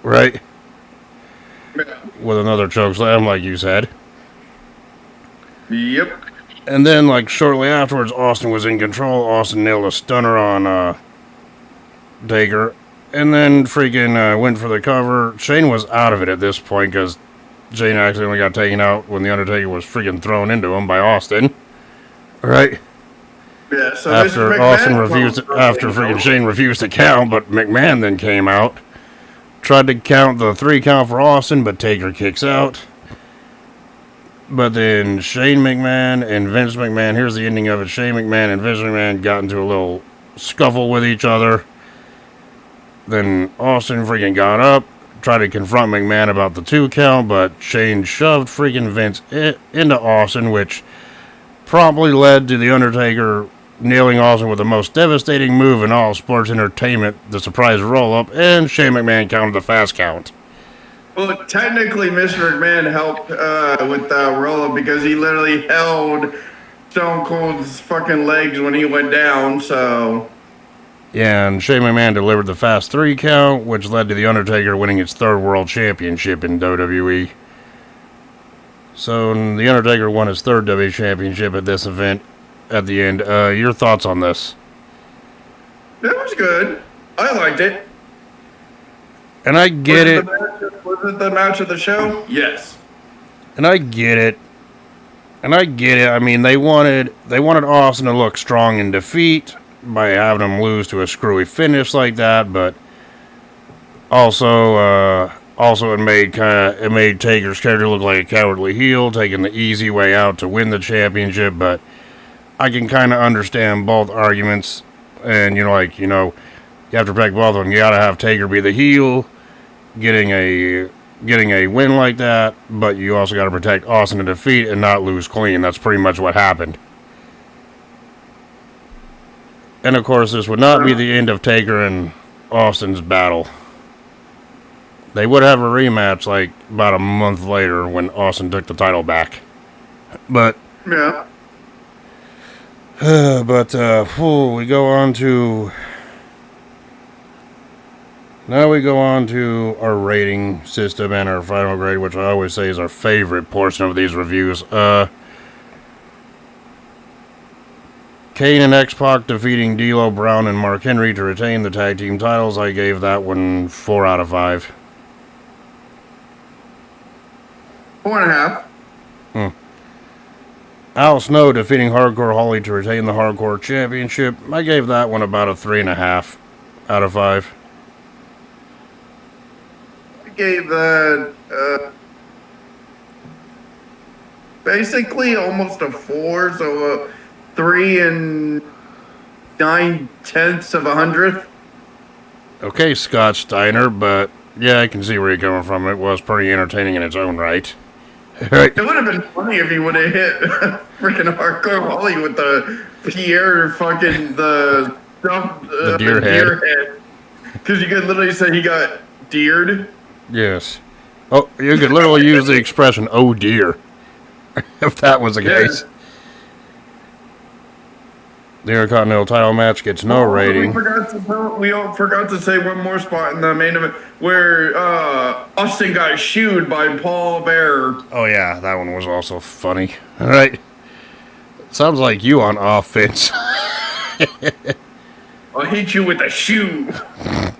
right? Yeah. With another chokeslam, like you said. Yep. And then, shortly afterwards, Austin was in control. Austin nailed a stunner on Taker, and then freaking went for the cover. Shane was out of it at this point, because Shane accidentally got taken out when the Undertaker was freaking thrown into him by Austin, right? Yeah. So after freaking Shane refused to count, but McMahon then came out, tried to count the 3 count for Austin, but Taker kicks out. But then Shane McMahon and Vince McMahon, here's the ending of it. Shane McMahon and Vince McMahon got into a little scuffle with each other. Then Austin freaking got up, tried to confront McMahon about the 2 count, but Shane shoved freaking Vince into Austin, which promptly led to The Undertaker nailing Austin with the most devastating move in all sports entertainment, the surprise roll-up, and Shane McMahon counted the fast count. Well, technically, Mr. McMahon helped with the roll-up because he literally held Stone Cold's fucking legs when he went down, so... Yeah, and Shane McMahon delivered the fast 3 count, which led to The Undertaker winning its 3rd World Championship in WWE. So, The Undertaker won his 3rd WWE Championship at this event at the end. Your thoughts on this? It was good. I liked it. And I get it. Was it the match of the show? Yes. And I get it. I mean, they wanted Austin to look strong in defeat by having him lose to a screwy finish like that, but also it made Taker's character look like a cowardly heel, taking the easy way out to win the championship. But I can kind of understand both arguments, and you have to protect both of them. You gotta have Taker be the heel, getting a win like that, but you also got to protect Austin in defeat and not lose clean. That's pretty much what happened. And of course, this would not be the end of Taker and Austin's battle. They would have a rematch like about a month later when Austin took the title back. But yeah. We go on to our rating system and our final grade, which I always say is our favorite portion of these reviews. Kane and X-Pac defeating D'Lo Brown and Mark Henry to retain the tag team titles. I gave that one 4 out of 5. 4.5. Al Snow defeating Hardcore Holly to retain the Hardcore Championship. I gave that one about a 3.5 out of 5. I gave that basically almost a 4, so 3 9/10 of a hundredth. Okay, Scott Steiner, but yeah, I can see where you're coming from. It was pretty entertaining in its own right. It would have been funny if he would have hit freaking Hardcore Holly with the Pierre fucking the deer head. Because you could literally say he got deered. Yes. Oh, you could literally use the expression, oh dear, if that was the case. The Intercontinental title match gets no rating. We forgot to say one more spot in the main event where Austin got shooed by Paul Bearer. Oh yeah, that one was also funny. All right. Sounds like you on offense. I'll hit you with a shoe. Of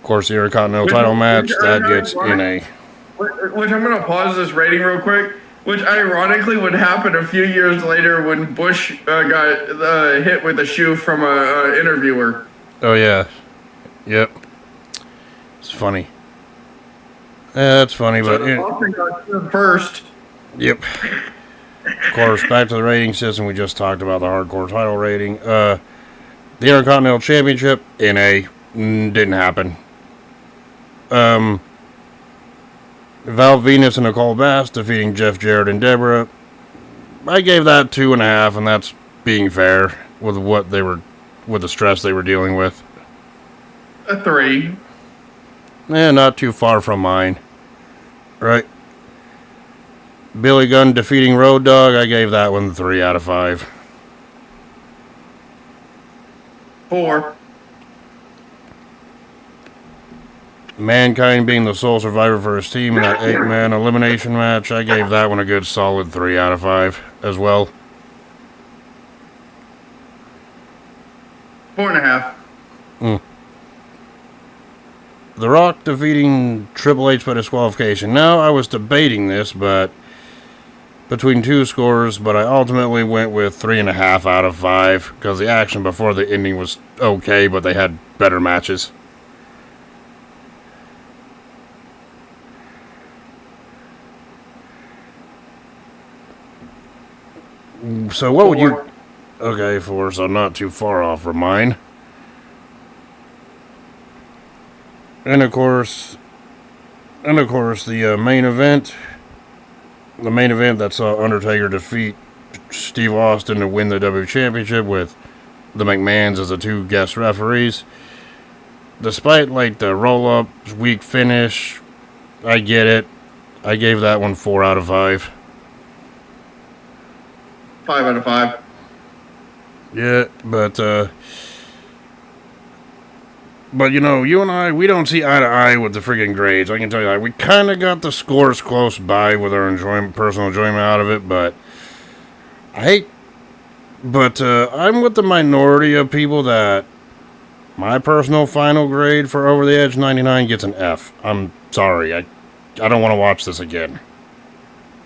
course, the Intercontinental title match, that gets in a... Which I'm going to pause this rating real quick. Which ironically would happen a few years later when Bush got hit with a shoe from an interviewer. Oh, yeah. Yep. It's funny. That's funny, so but... Austin got shooed first. Yep. Of course, back to the rating system. We just talked about the Hardcore title rating. The Intercontinental Championship, NA. Didn't happen. Val Venus and Nicole Bass defeating Jeff Jarrett and Deborah. I gave that 2.5, and that's being fair with the stress they were dealing with. A 3. Not too far from mine. Right. Billy Gunn defeating Road Dogg. I gave that one 3 out of 5. 4. Mankind being the sole survivor for his team in that 8-man elimination match. I gave that one a good solid 3 out of 5 as well. 4.5. The Rock defeating Triple H by disqualification. Now, I was debating this, but between 2 scores, but I ultimately went with 3.5 out of 5 because the action before the ending was okay, but they had better matches. So what would you... Okay, so not too far off from mine. And of course, the main event. The main event that saw Undertaker defeat Steve Austin to win the WWE Championship with the McMahons as the two guest referees. Despite like the roll-up, weak finish, I get it. I gave that one 4 out of 5. 5 out of 5. Yeah, but you know, you and I, we don't see eye to eye with the freaking grades. I can tell you that. We kind of got the scores close by with our personal enjoyment out of it, but I'm with the minority of people that my personal final grade for Over the Edge 99 gets an F. I'm sorry. I don't want to watch this again.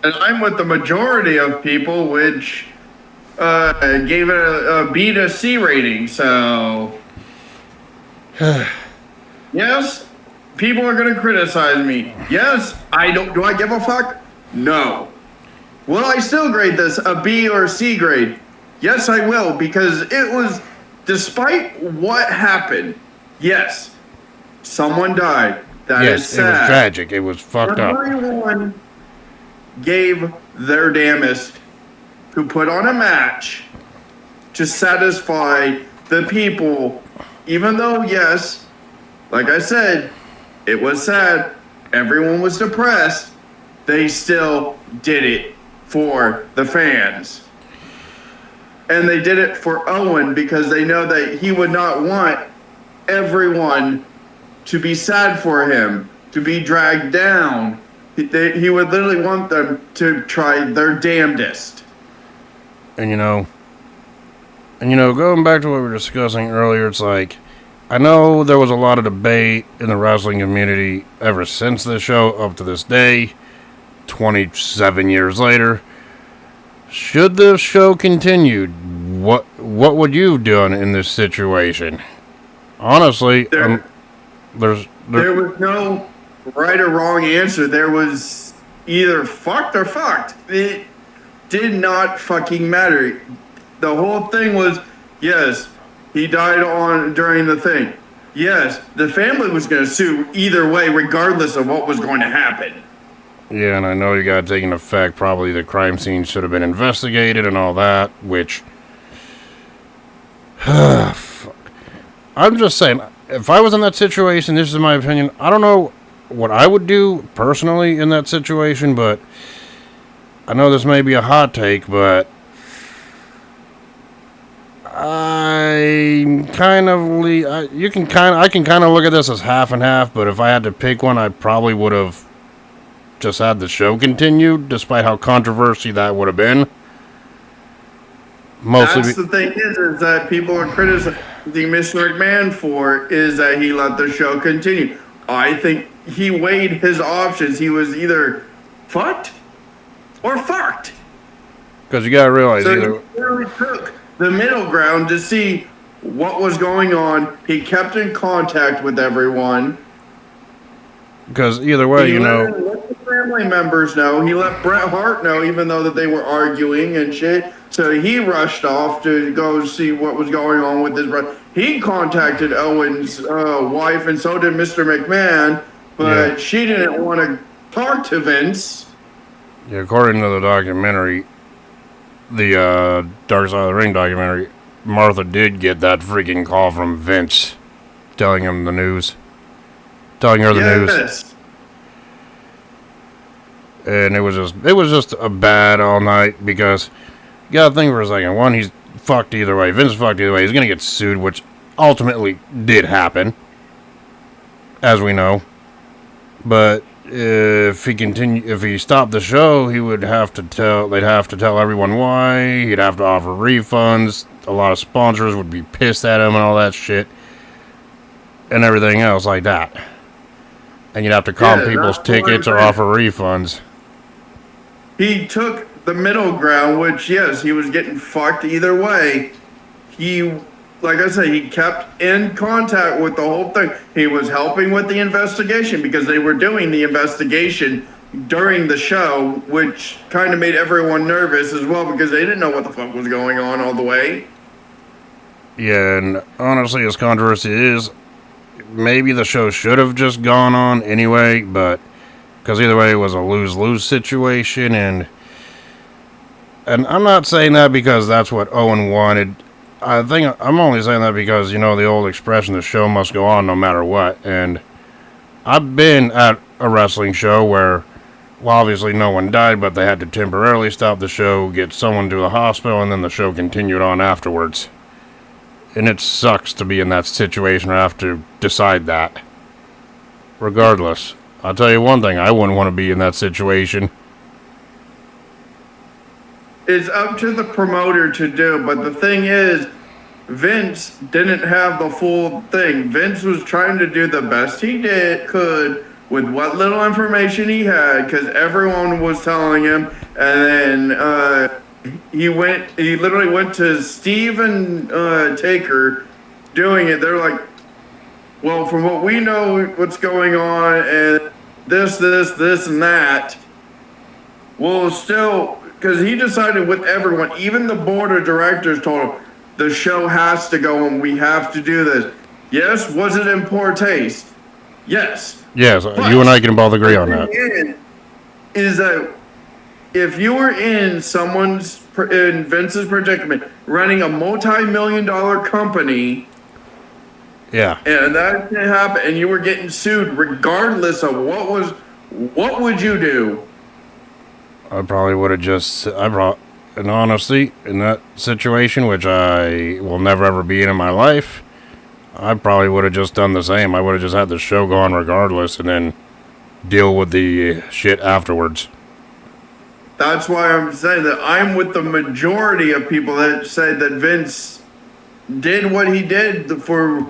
And I'm with the majority of people, which gave it a B to C rating, so... Yes, people are going to criticize me. Yes, do I give a fuck? No. Will I still grade this a B or C grade? Yes, I will, because it was, despite what happened, yes, someone died. That is sad. It was tragic. It was fucked up. Everyone gave their damnest to put on a match to satisfy the people, even though, yes, like I said, it was sad, everyone was depressed, they still did it for the fans. And they did it for Owen because they know that he would not want everyone to be sad for him, to be dragged down. He would literally want them to try their damnedest. And you know, going back to what we were discussing earlier, it's like, I know there was a lot of debate in the wrestling community ever since this show up to this day, 27 years later. Should this show continue, what would you have done in this situation? Honestly, there was no right or wrong answer. There was either fucked or fucked. It did not fucking matter. The whole thing was, yes, he died during the thing. Yes, the family was going to sue either way, regardless of what was going to happen. Yeah, and I know you got to take into effect probably the crime scene should have been investigated and all that, which... I'm just saying, if I was in that situation, this is my opinion, I don't know what I would do personally in that situation, but I know this may be a hot take, but I can kind of look at this as half and half, but if I had to pick one, I probably would have just had the show continued, despite how controversial that would have been. That's the thing is that people are criticizing Mr. McMahon for is that he let the show continue. I think he weighed his options. He was either fucked or fucked. Because you gotta realize he really took the middle ground to see what was going on. He kept in contact with everyone. Because either way, he let the family members know. He let Bret Hart know, even though that they were arguing and shit. So he rushed off to go see what was going on with his brother. He contacted Owen's wife, and so did Mr. McMahon, but she didn't want to talk to Vince. Yeah, according to the documentary, the Dark Side of the Ring documentary, Martha did get that freaking call from Vince telling her the news. News. And it was just a bad all night because you gotta think for a second. One, he's fucked either way. Vince fucked either way. He's gonna get sued, which ultimately did happen, as we know. But if he stopped the show, they'd have to tell everyone why. He'd have to offer refunds. A lot of sponsors would be pissed at him and all that shit, and everything else like that. And you'd have to comp people's tickets or offer refunds. He took the middle ground, which, yes, he was getting fucked either way. He, like I said, he kept in contact with the whole thing. He was helping with the investigation because they were doing the investigation during the show, which kind of made everyone nervous as well because they didn't know what the fuck was going on all the way. Yeah, and honestly, as controversy is, maybe the show should have just gone on anyway, but because either way it was a lose-lose situation, and I'm not saying that because that's what Owen wanted. I think I'm only saying that because, you know, the old expression, the show must go on no matter what, and I've been at a wrestling show where, well, obviously no one died, but they had to temporarily stop the show, get someone to the hospital, and then the show continued on afterwards. And it sucks to be in that situation or have to decide that. Regardless, I'll tell you one thing, I wouldn't want to be in that situation. It's up to the promoter to do, but the thing is, Vince didn't have the full thing. Vince was trying to do the best he could with what little information he had, because everyone was telling him, and then he literally went to Steve and Taker doing it. They're like, well, from what we know, what's going on, and this, and that, well, still, because he decided with everyone, even the board of directors told him, the show has to go and we have to do this. Yes, was it in poor taste? Yes. Yes, you and I can both agree on that. Is that if you were in Vince's predicament, running a multi-million-dollar company, yeah, and that can happen, and you were getting sued regardless of what would you do? I probably would have just, in honesty, in that situation, which I will never ever be in my life, I probably would have just done the same. I would have just had the show go on regardless and then deal with the shit afterwards. That's why I'm saying that I'm with the majority of people that say that Vince did what he did for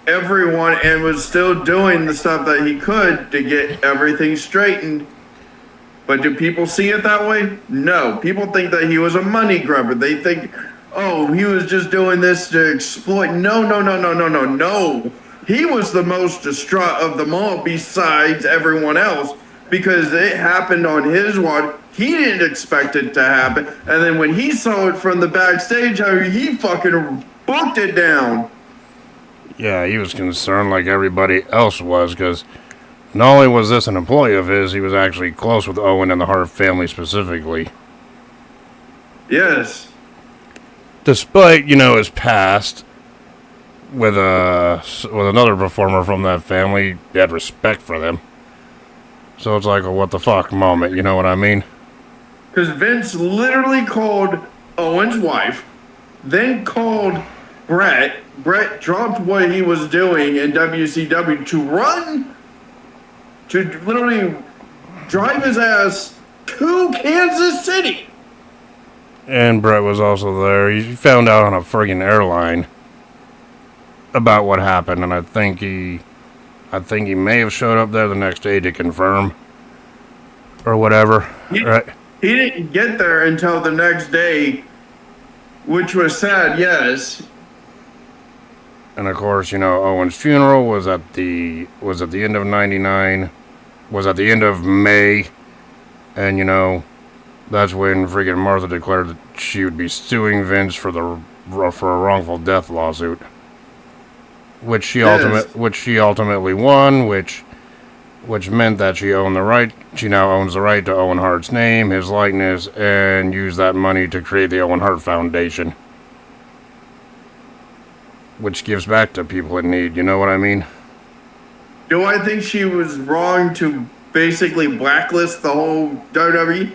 everyone and was still doing the stuff that he could to get everything straightened. But do people see it that way? No. People think that he was a money grubber. They think, oh, he was just doing this to exploit. No. He was the most distraught of them all besides everyone else because it happened on his watch. He didn't expect it to happen. And then when he saw it from the backstage, he fucking booked it down. Yeah, he was concerned like everybody else was because not only was this an employee of his, he was actually close with Owen and the Hart family specifically. Yes. Despite, you know, his past with another performer from that family, he had respect for them. So it's like a what the fuck moment, you know what I mean? Because Vince literally called Owen's wife, then called Brett. Brett dropped what he was doing in WCW to literally drive his ass to Kansas City. And Brett was also there. He found out on a friggin' airline about what happened, and I think he may have showed up there the next day to confirm or whatever. Right? He didn't get there until the next day, which was sad, yes. And of course, you know, Owen's funeral was at the end of '99, was at the end of May, and you know, that's when friggin' Martha declared that she would be suing Vince for a wrongful death lawsuit, which she ultimately won, which meant that she now owns the right to Owen Hart's name, his likeness, and use that money to create the Owen Hart Foundation, which gives back to people in need, you know what I mean? Do I think she was wrong to basically blacklist the whole WWE?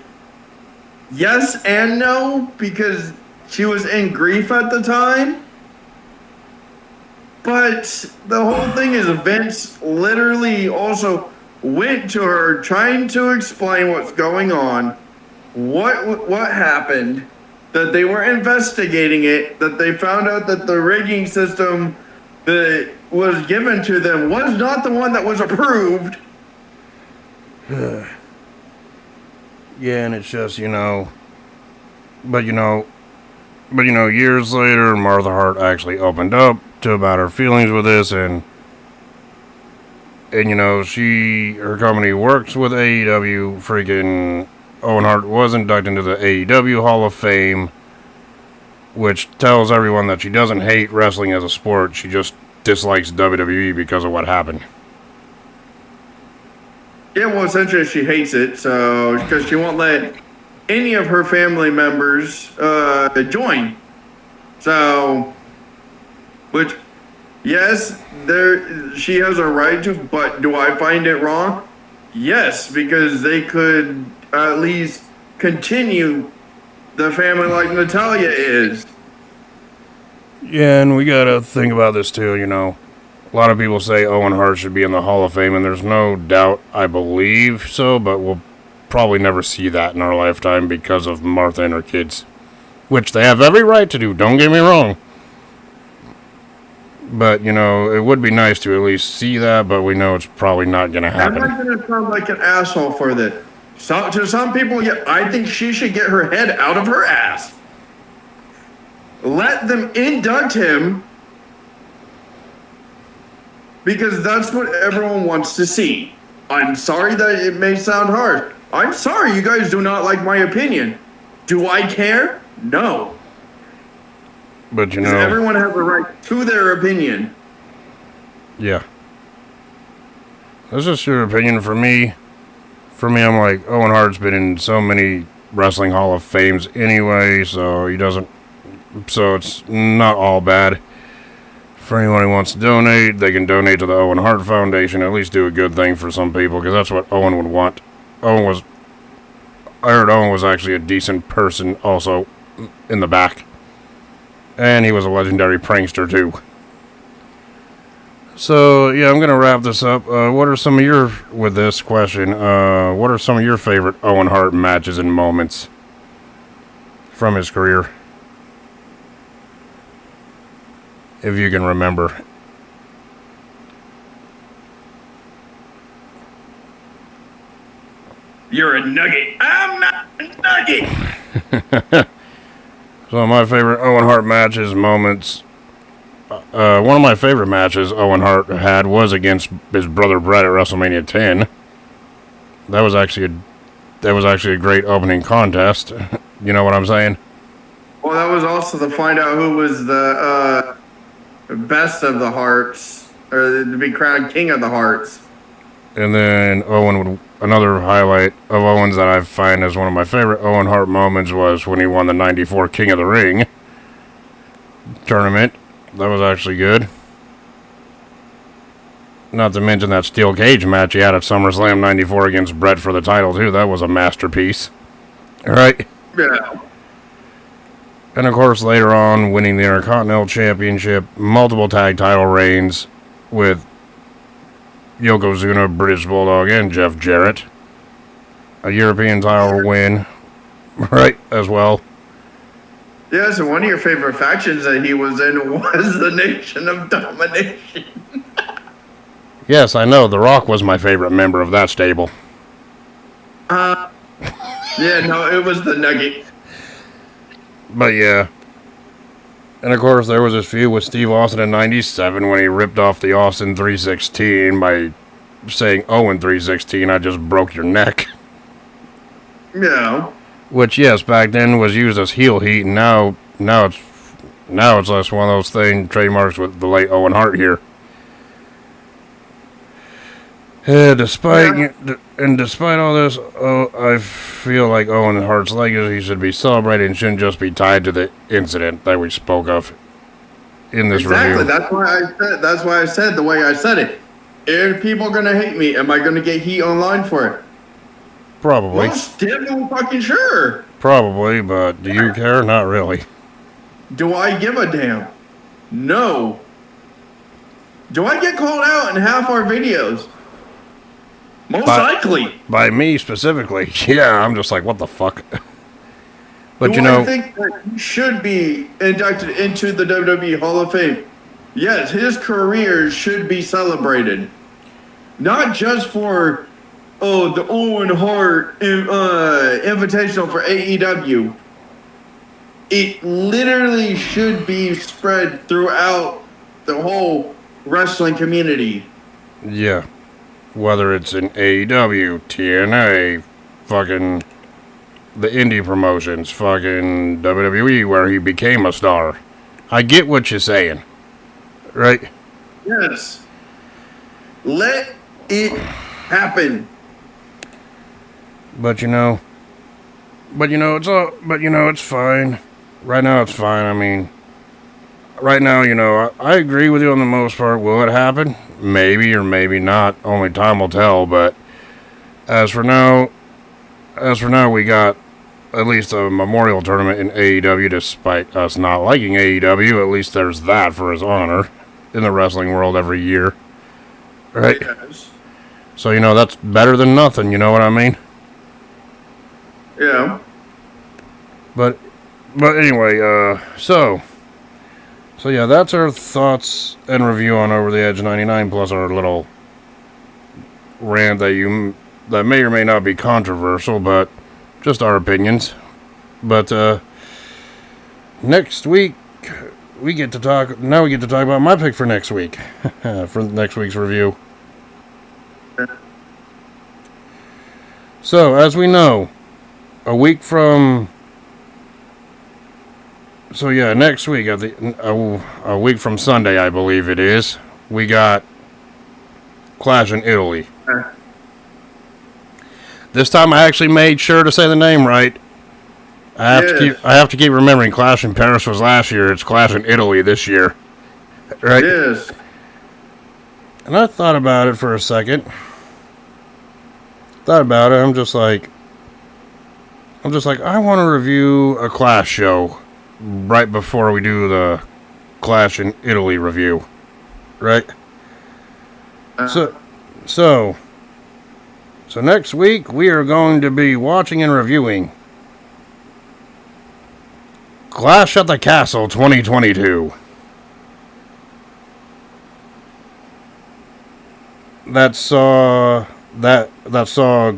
Yes and no, because she was in grief at the time. But the whole thing is Vince literally also went to her trying to explain what's going on, what happened, that they were investigating it, that they found out that the rigging system that was given to them was not the one that was approved. Yeah, and it's just, but years later, Martha Hart actually opened up about her feelings with this, and And, her company works with AEW. Freaking Owen Hart was inducted into the AEW Hall of Fame, which tells everyone that she doesn't hate wrestling as a sport. She just dislikes WWE because of what happened. Yeah, well, essentially she hates it, so because she won't let any of her family members join. So, which, yes, she has a right to, but do I find it wrong? Yes, because they could at least continue the family like Natalia is. Yeah, and we gotta think about this too, A lot of people say Owen Hart should be in the Hall of Fame, and there's no doubt I believe so, but we'll probably never see that in our lifetime because of Martha and her kids. Which they have every right to do, don't get me wrong. But, it would be nice to at least see that, but we know it's probably not going to happen. I'm not going to sound like an asshole for this. To some people, yeah, I think she should get her head out of her ass. Let them induct him, because that's what everyone wants to see. I'm sorry that it may sound hard. I'm sorry you guys do not like my opinion. Do I care? No. But everyone has a right to their opinion. Yeah. That's just your opinion. For me, I'm like, Owen Hart's been in so many wrestling Hall of Fames anyway, so it's not all bad. For anyone who wants to donate, they can donate to the Owen Hart Foundation. At least do a good thing for some people, because that's what Owen would want. I heard Owen was actually a decent person also in the back. And he was a legendary prankster too. So, yeah, I'm going to wrap this up. What are some of your favorite Owen Hart matches and moments from his career? If you can remember. You're a nugget. I'm not a nugget. So my favorite Owen Hart matches, moments. One of my favorite matches Owen Hart had was against his brother Bret at WrestleMania 10. That was actually a great opening contest. You know what I'm saying? Well, that was also to find out who was the best of the Harts, or to be crowned king of the Harts. And then another highlight of Owen's that I find as one of my favorite Owen Hart moments was when he won the 94 King of the Ring tournament. That was actually good. Not to mention that steel cage match he had at SummerSlam 94 against Bret for the title too. That was a masterpiece. Alright? Yeah. And of course later on winning the Intercontinental Championship, multiple tag title reigns with Yokozuna, British Bulldog, and Jeff Jarrett. A European title win, right, as well. Yeah, so one of your favorite factions that he was in was the Nation of Domination. Yes, I know. The Rock was my favorite member of that stable. Yeah, no, it was the Nugget. But yeah. And of course, there was this feud with Steve Austin in 97 when he ripped off the Austin 316 by saying, Owen 316, I just broke your neck. Yeah. Which, yes, back then was used as heel heat, and now it's less one of those things, trademarks with the late Owen Hart here. Despite all this, I feel like Owen Hart's legacy should be celebrated and shouldn't just be tied to the incident that we spoke of in this review. Exactly. That's why I said the way I said it. Are people gonna hate me? Am I gonna get heat online for it? Probably. Most damn fucking sure. Probably, but do you care? Not really. Do I give a damn? No. Do I get called out in half our videos? Most likely. By me specifically. Yeah, I'm just like, what the fuck? But I think that he should be inducted into the WWE Hall of Fame. Yes, his career should be celebrated. Not just for, the Owen Hart Invitational for AEW. It literally should be spread throughout the whole wrestling community. Yeah. Whether it's in AEW, TNA, fucking the indie promotions, fucking WWE, where he became a star. I get what you're saying, right? Yes. Let it happen. But it's fine. Right now, it's fine. I mean, right now, I agree with you on the most part. Will it happen? Maybe or maybe not. Only time will tell. But as for now, we got at least a memorial tournament in AEW, despite us not liking AEW. At least there's that for his honor in the wrestling world every year, right? Yes. So that's better than nothing. You know what I mean? Yeah. But anyway, so yeah, that's our thoughts and review on Over the Edge 99, plus our little rant that may or may not be controversial, but just our opinions. But next week we get to talk about my pick for next week, for next week's review. So, as we know, a week from... So yeah, next week, a week from Sunday, I believe it is, we got Clash in Italy. This time I actually made sure to say the name right. I have to keep remembering Clash in Paris was last year. It's Clash in Italy this year. Right? Yes. And I thought about it for a second. I'm just like, I want to review a Clash show right before we do the Clash in Italy review. Right? So next week we are going to be watching and reviewing Clash at the Castle 2022. That saw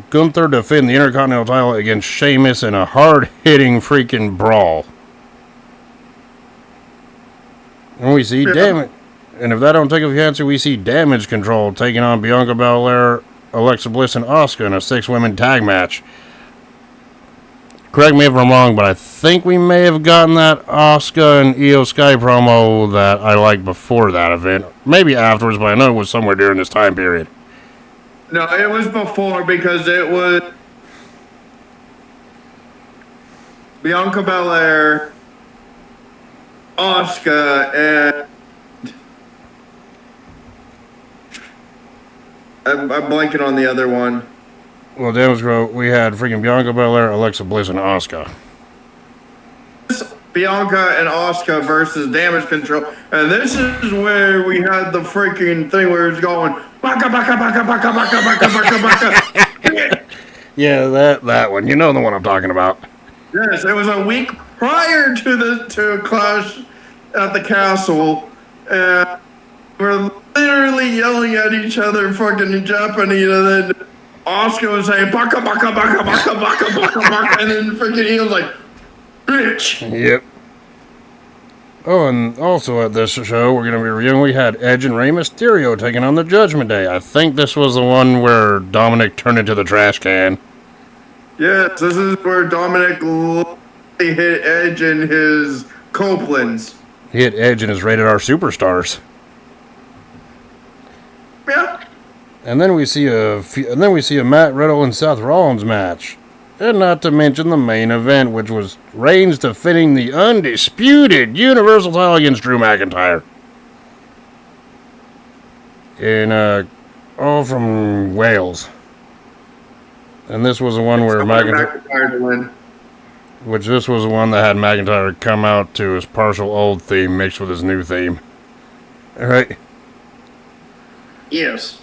Gunther defend the Intercontinental title against Sheamus in a hard-hitting freaking brawl. And we see damage. And if that don't take a fancy, we see Damage Control taking on Bianca Belair, Alexa Bliss, and Asuka in a 6-women tag match. Correct me if I'm wrong, but I think we may have gotten that Asuka and Io Sky promo that I liked before that event. Maybe afterwards, but I know it was somewhere during this time period. No, it was before, because it was Bianca Belair, Asuka, and I'm blanking on the other one. Well, Damage Control, we had freaking Bianca Belair, Alexa Bliss, and Asuka. Bianca and Asuka versus Damage Control, and this is where we had the freaking thing where it's going baka baka baka baka baka baka baka baka. Yeah, that one. You know the one I'm talking about. Yes, it was a week prior to Clash at the Castle, and we're literally yelling at each other fucking in Japanese, and then Asuka was saying baka baka baka baka baka baka baka, and then freaking he was like, bitch. Yep. Oh, and also at this show we're going to be reviewing, we had Edge and Rey Mysterio taking on the Judgment Day. I think this was the one where Dominic turned into the trash can. Yes, this is where Dominic hit Edge in his Copelands. He hit Edge in his Rated R Superstars. Yeah. And then we see a Matt Riddle and Seth Rollins match. And not to mention the main event, which was Reigns defending the undisputed Universal title against Drew McIntyre. All from Wales. And this was the one where McIntyre to win. Which this was the one that had McIntyre come out to his partial old theme mixed with his new theme. Alright? Yes.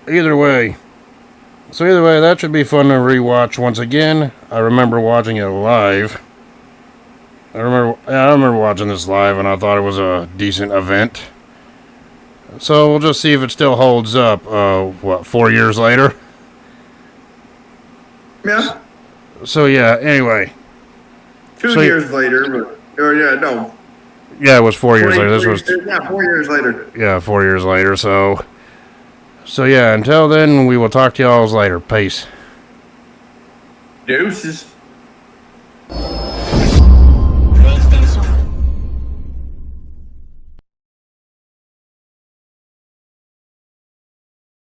Either way, that should be fun to rewatch once again. I remember watching it live. I remember watching this live, and I thought it was a decent event. So we'll just see if it still holds up. 4 years later? Yeah. So yeah. Anyway. 2 years later, no. Yeah, it was 4 years later. This was 4 years later. Yeah, 4 years later. So So yeah, until then, we will talk to y'all later. Peace. Deuces.